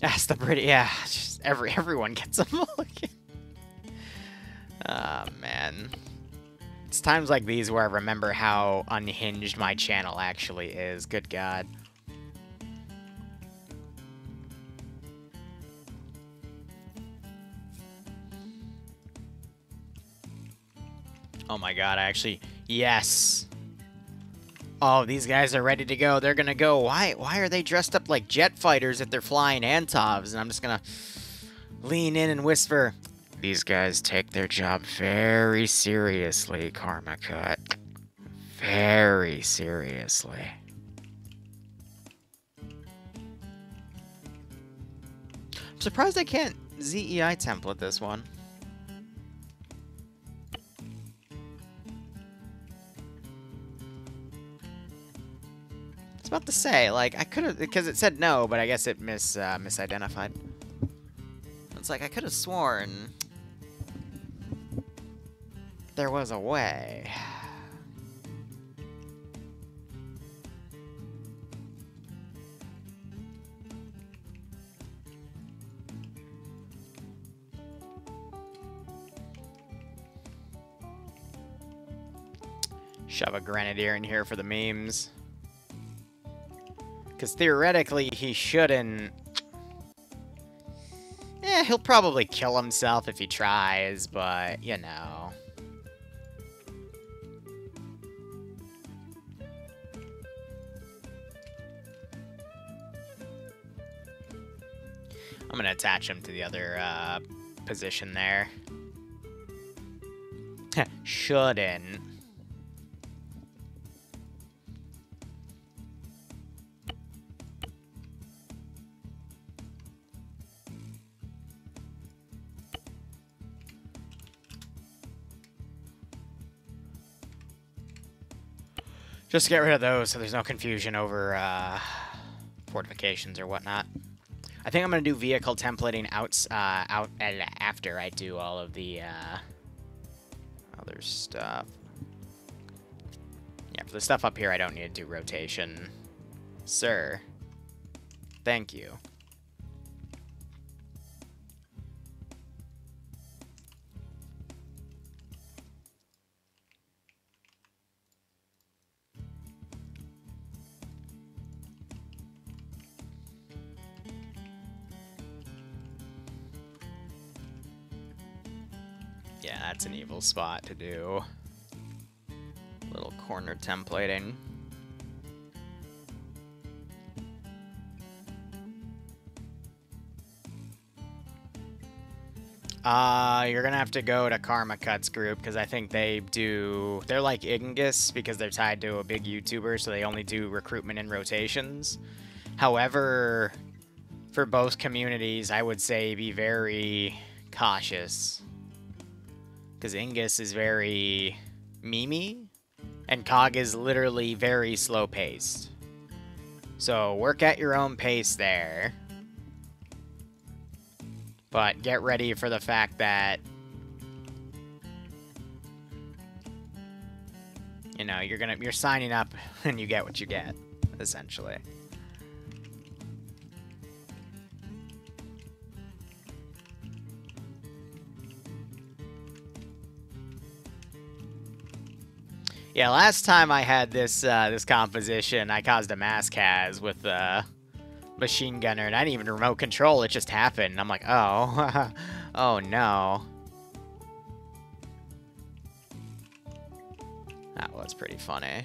That's the pretty, yeah, just everyone gets a mulligan. Oh, man. It's times like these where I remember how unhinged my channel actually is. Good God. Oh my God, I actually, yes. Oh, these guys are ready to go. They're gonna go. Why are they dressed up like jet fighters if they're flying Antovs? And I'm just gonna lean in and whisper, these guys take their job very seriously, Karma Cut. Very seriously. I'm surprised I can't ZEI template this one. About to say, like, I could have, because it said no, but I guess it misidentified. It's like, I could have sworn there was a way. Shove a grenadier in here for the memes. Because theoretically, he shouldn't... he'll probably kill himself if he tries, but, you know. I'm going to attach him to the other position there. Shouldn't. Just get rid of those so there's no confusion over fortifications or whatnot. I think I'm going to do vehicle templating after I do all of the other stuff. Yeah, for the stuff up here, I don't need to do rotation. Sir. Thank you. Yeah, that's an evil spot to do. Little corner templating. You're gonna have to go to Karma Cuts group, because I think they're like Ingus, because they're tied to a big YouTuber, so they only do recruitment and rotations. However, for both communities, I would say be very cautious. Because Ingus is very memey, and Cog is literally very slow-paced. So work at your own pace there. But get ready for the fact that, you know, you're signing up and you get what you get, essentially. Yeah, last time I had this this composition, I caused a mass cas with the machine gunner, and I didn't even remote control. It just happened. I'm like, oh, oh no. That was pretty funny.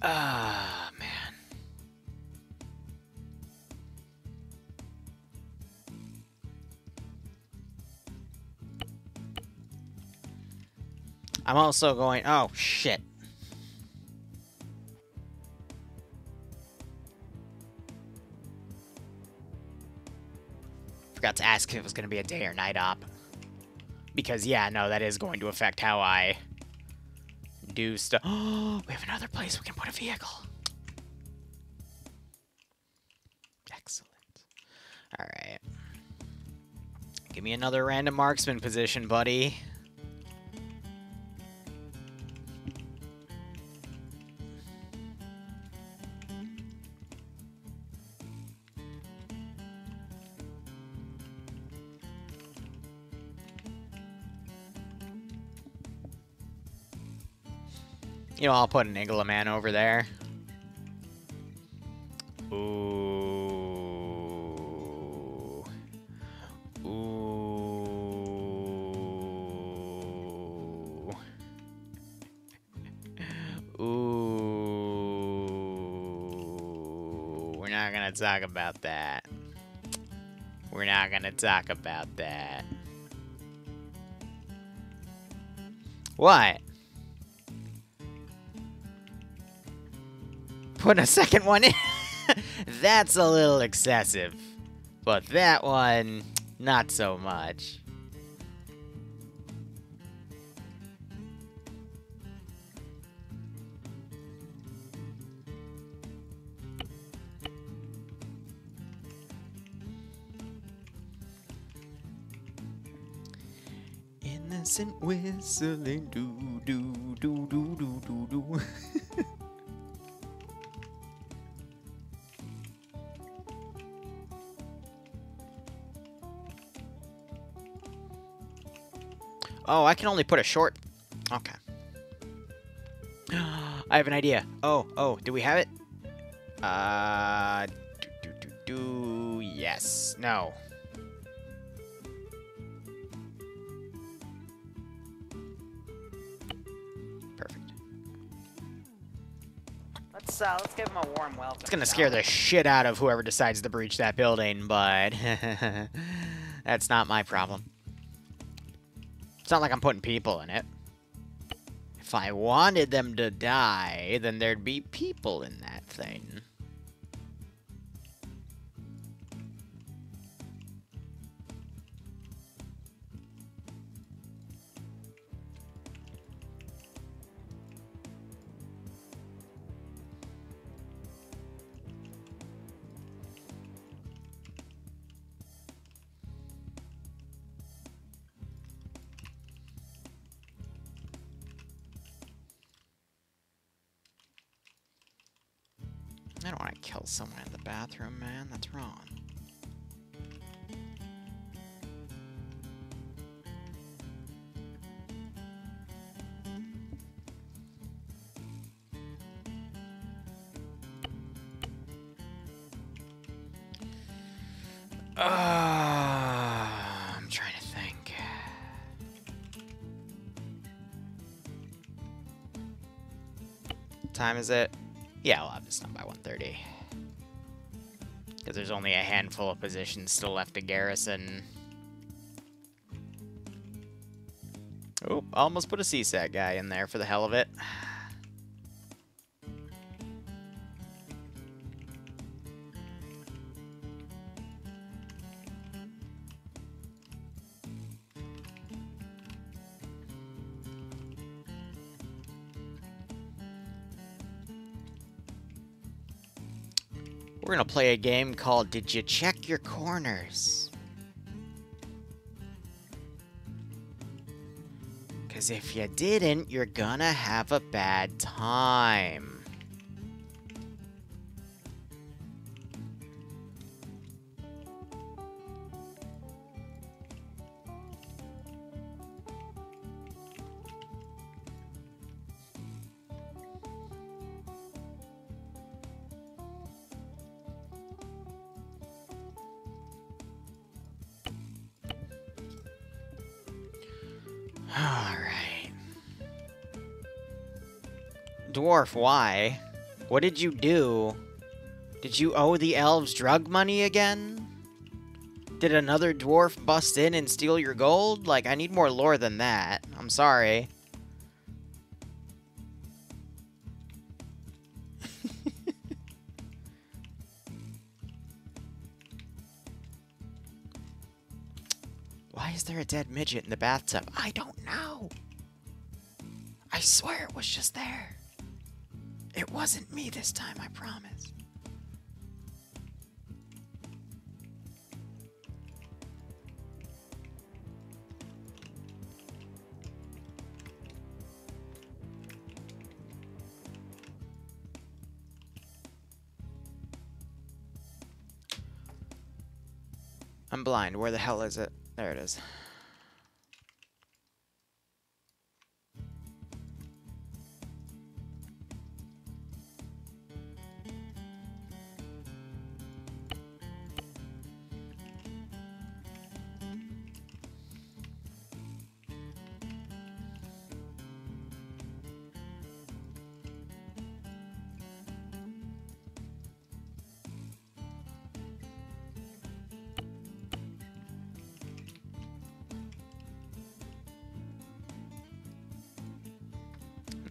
Ah, man. I'm also going... Oh, shit. Forgot to ask if it was going to be a day or night op. Because, yeah, no, that is going to affect how I do stuff. Oh, we have another place we can put a vehicle. Excellent. All right. Give me another random marksman position, buddy. You know, I'll put an Igla man over there. Ooh. Ooh. Ooh. We're not gonna talk about that. We're not gonna talk about that. What? Put a second one in? That's a little excessive. But that one, not so much. Innocent whistling, do do do do do do do. Oh, I can only put a short... Okay. I have an idea. Oh, do we have it? Yes. No. Perfect.
Let's give him a warm welcome.
It's gonna scare the shit out of whoever decides to breach that building, but... that's not my problem. It's not like I'm putting people in it. If I wanted them to die, then there'd be people in that thing. I don't want to kill someone in the bathroom, man. That's wrong. I'm trying to think. What time is it? Yeah, I'll have this done by 1:30. Because there's only a handful of positions still left to garrison. Oh, almost put a CSAT guy in there for the hell of it. We're gonna play a game called Did You Check Your Corners? Because if you didn't, you're gonna have a bad time. Alright. Dwarf, why? What did you do? Did you owe the elves drug money again? Did another dwarf bust in and steal your gold? Like, I need more lore than that. I'm sorry. Why is there a dead midget in the bathtub? I don't know. I swear it was just there. It wasn't me this time, I promise. I'm blind. Where the hell is it? There it is.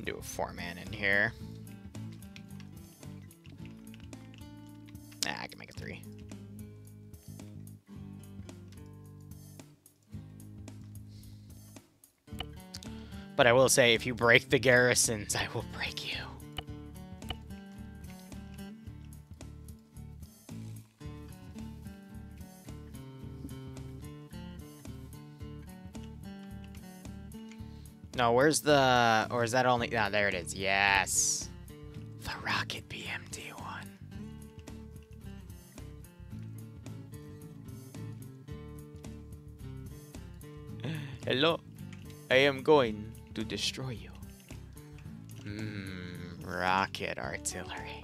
Do a 4-man in here. Nah, I can make a 3. But I will say, if you break the garrisons, I will break you. No, where's the... Or is that only... No, there it is. Yes. The Rocket BMD-1. Hello. I am going to destroy you. Rocket artillery.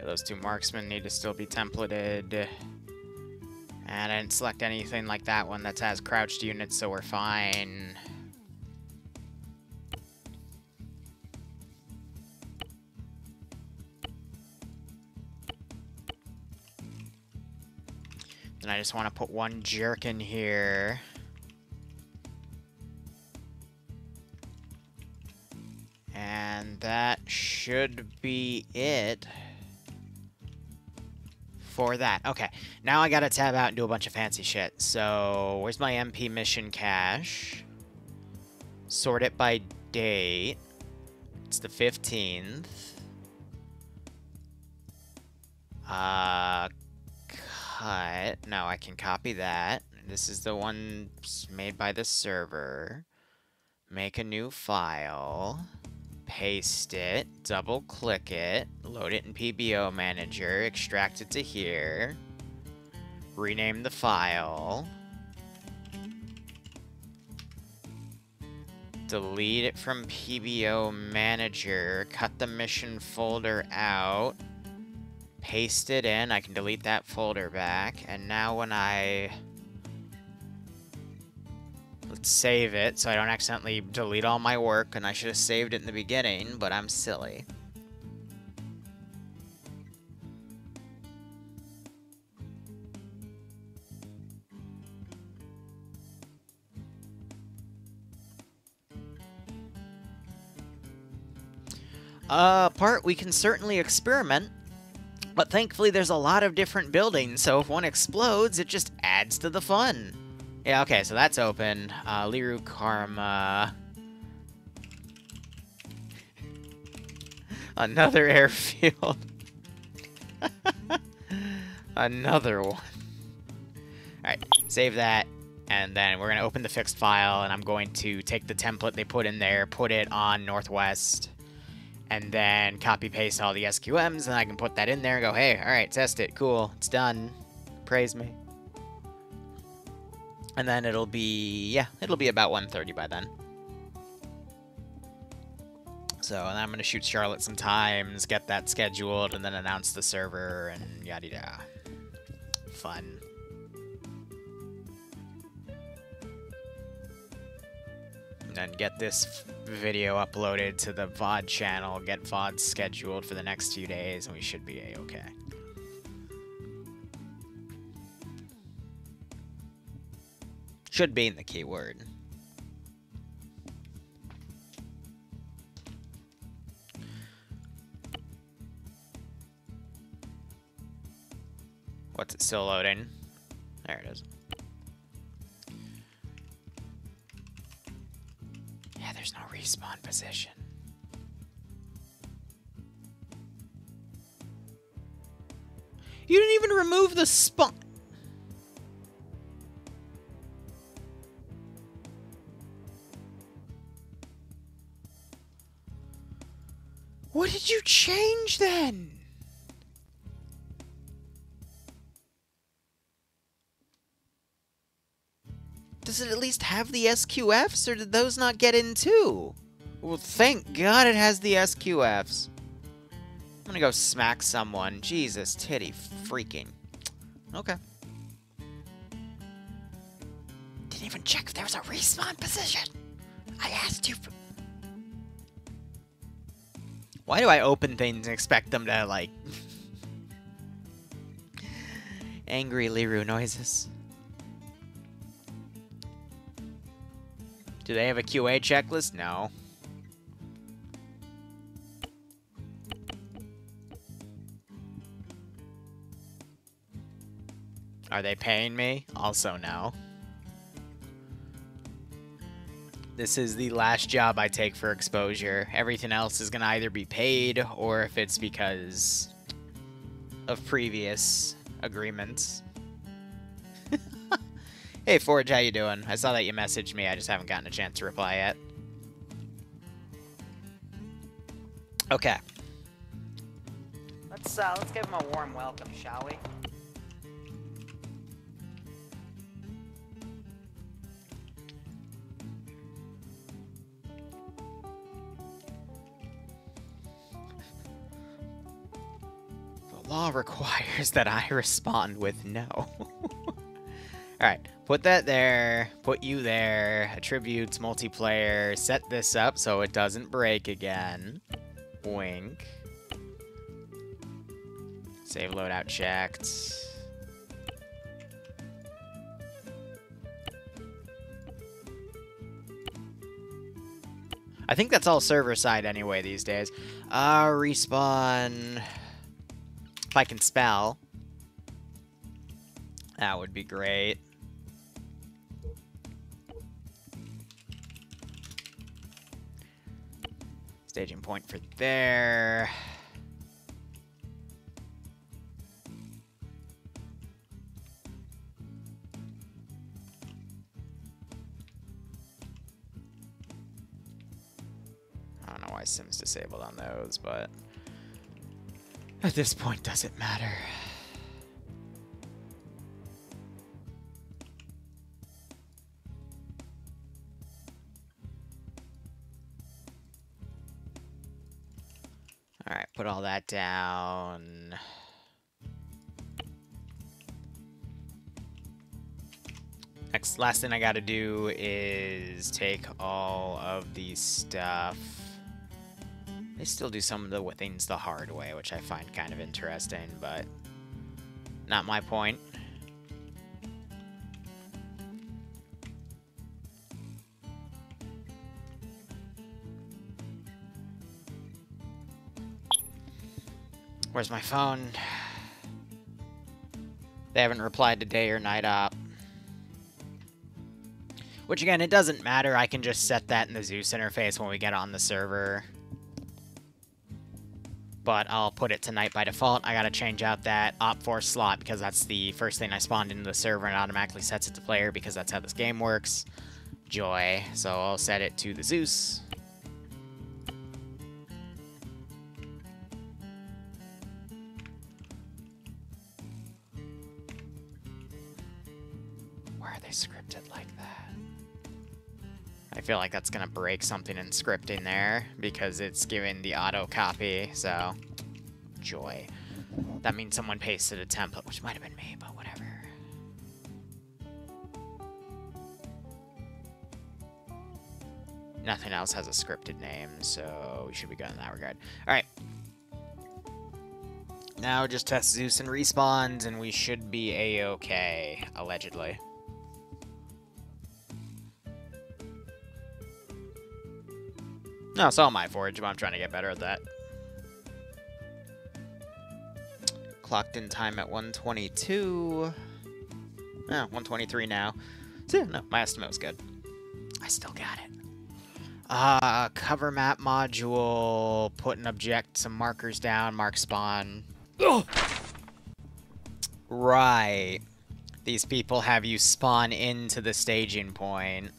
Those 2 marksmen need to still be templated. And I didn't select anything like that one that has crouched units, so we're fine. Then I just want to put 1 jerk in here. And that should be it. For that. Okay, now I gotta tab out and do a bunch of fancy shit. So, where's my MP mission cache? Sort it by date. It's the 15th. Cut. No, I can copy that. This is the one made by the server. Make a new file. Paste it, double click it, load it in PBO Manager, extract it to here, rename the file, delete it from PBO Manager, cut the mission folder out, paste it in, I can delete that folder back, and now when I... Let's save it so I don't accidentally delete all my work, and I should have saved it in the beginning, but I'm silly. Part, we can certainly experiment, but thankfully there's a lot of different buildings, so if one explodes, it just adds to the fun. Yeah, okay, so that's open. Liru Karma. Another airfield. Another one. Alright, save that. And then we're going to open the fixed file, and I'm going to take the template they put in there, put it on Northwest, and then copy-paste all the SQMs, and I can put that in there and go, hey, alright, test it, cool, it's done, praise me. And then it'll be, yeah, it'll be about 1:30 by then. So, and I'm going to shoot Charlotte some times, get that scheduled, and then announce the server, and yada-yada. Fun. And then get this video uploaded to the VOD channel, get VOD scheduled for the next few days, and we should be a-okay. Should be in the keyword. What's it still loading? There it is. Yeah, there's no respawn position. You didn't even remove the spawn. What did you change then? Does it at least have the SQFs, or did those not get in too? Well, thank God it has the SQFs. I'm gonna go smack someone. Jesus, titty freaking. Okay. Didn't even check if there was a respawn position. I asked you for... Why do I open things and expect them to, like... Angry Liru noises. Do they have a QA checklist? No. Are they paying me? Also no. This is the last job I take for exposure. Everything else is gonna either be paid, or if it's because of previous agreements. Hey Forge, how you doing? I saw that you messaged me, I just haven't gotten a chance to reply yet. Okay.
Let's give him a warm welcome, shall we?
The law requires that I respond with no. Alright, put that there, put you there, attributes, multiplayer, set this up so it doesn't break again. Wink. Save loadout checked. I think that's all server side anyway these days. Respawn. If I can spell. That would be great. Staging point for there. I don't know why Sim's disabled on those, but at this point, does it matter? Alright, put all that down. Last thing I gotta do is take all of these stuff. They still do some of the things the hard way, which I find kind of interesting, but not my point. Where's my phone? They haven't replied to day or night op. Which, again, it doesn't matter. I can just set that in the Zeus interface when we get on the server. But I'll put it to night by default. I gotta change out that op4 slot because that's the first thing I spawned into the server and automatically sets it to player because that's how this game works. Joy. So I'll set it to the Zeus. Why are they scripted like that? I feel like that's gonna break something in scripting there because it's giving the auto copy, so joy. That means someone pasted a template, which might have been me, but whatever. Nothing else has a scripted name, so we should be good in that regard. Alright. Now just test Zeus and respawns, and we should be a-okay, allegedly. No, it's all my forage, but I'm trying to get better at that. Clocked in time at 1:22. Oh, 1:23 now. So, yeah, no, my estimate was good. I still got it. Cover map module, put an object, some markers down, mark spawn. Ugh. Right. These people have you spawn into the staging point.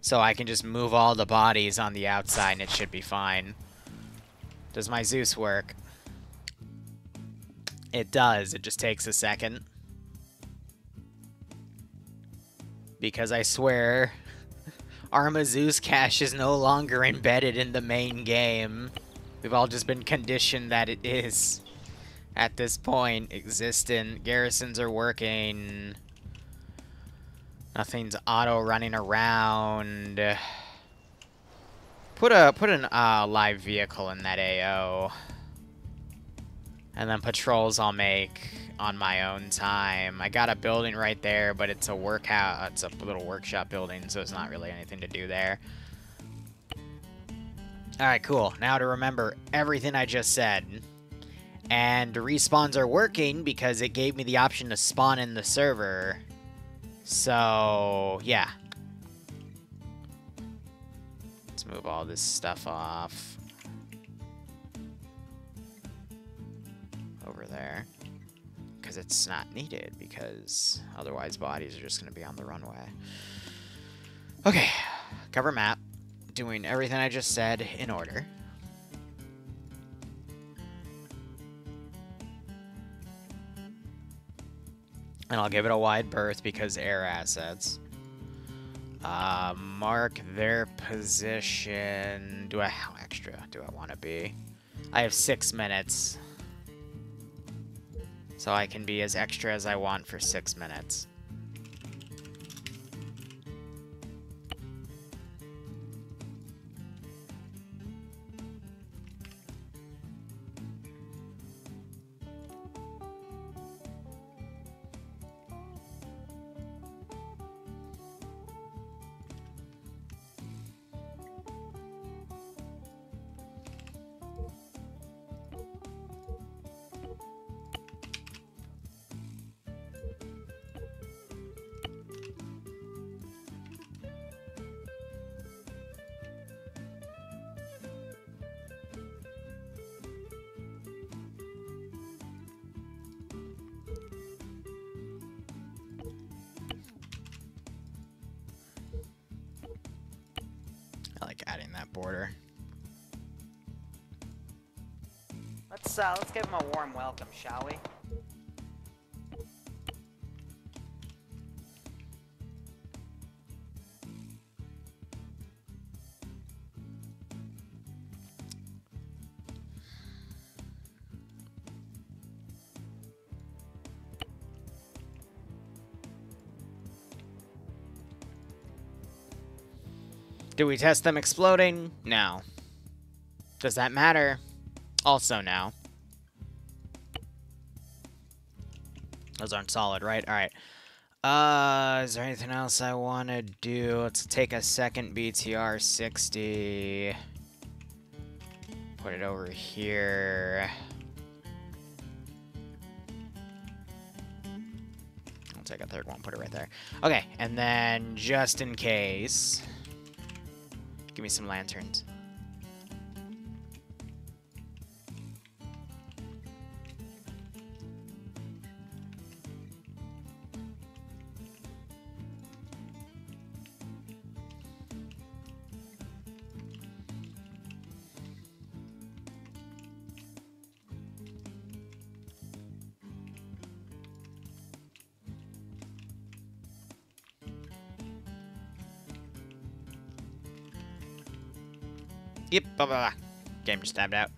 So I can just move all the bodies on the outside and it should be fine. Does my Zeus work? It does. It just takes a second. Because I swear, Arma Zeus cache is no longer embedded in the main game. We've all just been conditioned that it is. At this point, existent. Garrisons are working. Nothing's auto running around. Put an live vehicle in that AO. And then patrols I'll make on my own time. I got a building right there, but it's a workout. It's a little workshop building, so it's not really anything to do there. Alright, cool. Now to remember everything I just said. And respawns are working because it gave me the option to spawn in the server. So, yeah. Let's move all this stuff off. Over there. Because it's not needed, because otherwise bodies are just going to be on the runway. Okay. Cover map. Doing everything I just said in order. And I'll give it a wide berth because air assets. Mark their position. How extra do I want to be? I have 6 minutes. So I can be as extra as I want for 6 minutes. I like adding that border.
Let's give him a warm welcome, shall we?
Do we test them exploding? No. Does that matter? Also no. Those aren't solid, right? Alright. Is there anything else I want to do? Let's take a second BTR 60. Put it over here. take a third one, put it right there. Okay, and then just in case, give me some lanterns. Yep, blah, blah, blah. Game just tabbed out.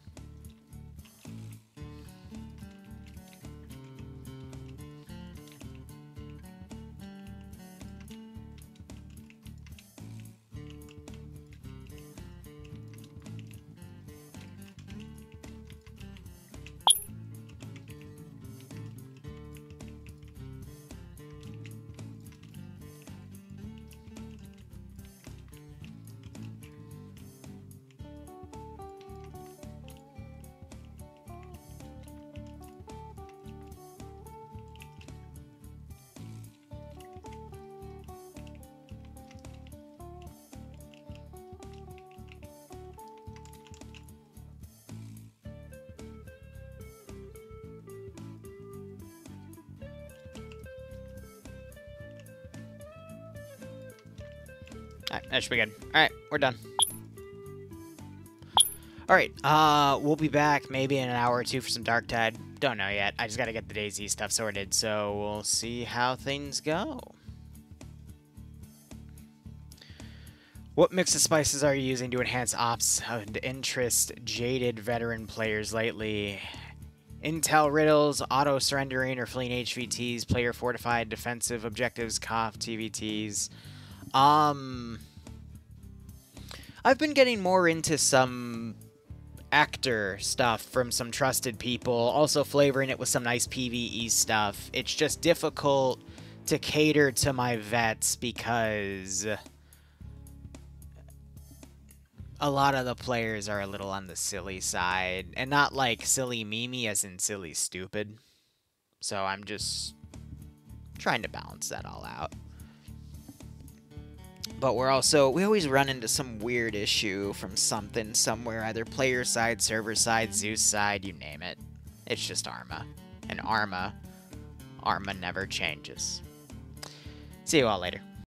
Alright, that should be good. Alright, we're done. Alright, we'll be back maybe in an hour or two for some Darktide. Don't know yet. I just gotta get the DayZ stuff sorted, so we'll see how things go. What mix of spices are you using to enhance ops and interest jaded veteran players lately? Intel riddles, auto surrendering, or fleeing HVTs, player fortified defensive objectives, COF, TVTs. I've been getting more into some actor stuff from some trusted people, also flavoring it with some nice PvE stuff. It's just difficult to cater to my vets because a lot of the players are a little on the silly side, and not like silly Mimi as in silly stupid. So I'm just trying to balance that all out. But we always run into some weird issue from something somewhere, either player side, server side, Zeus side, you name it. It's just Arma. And Arma never changes. See you all later.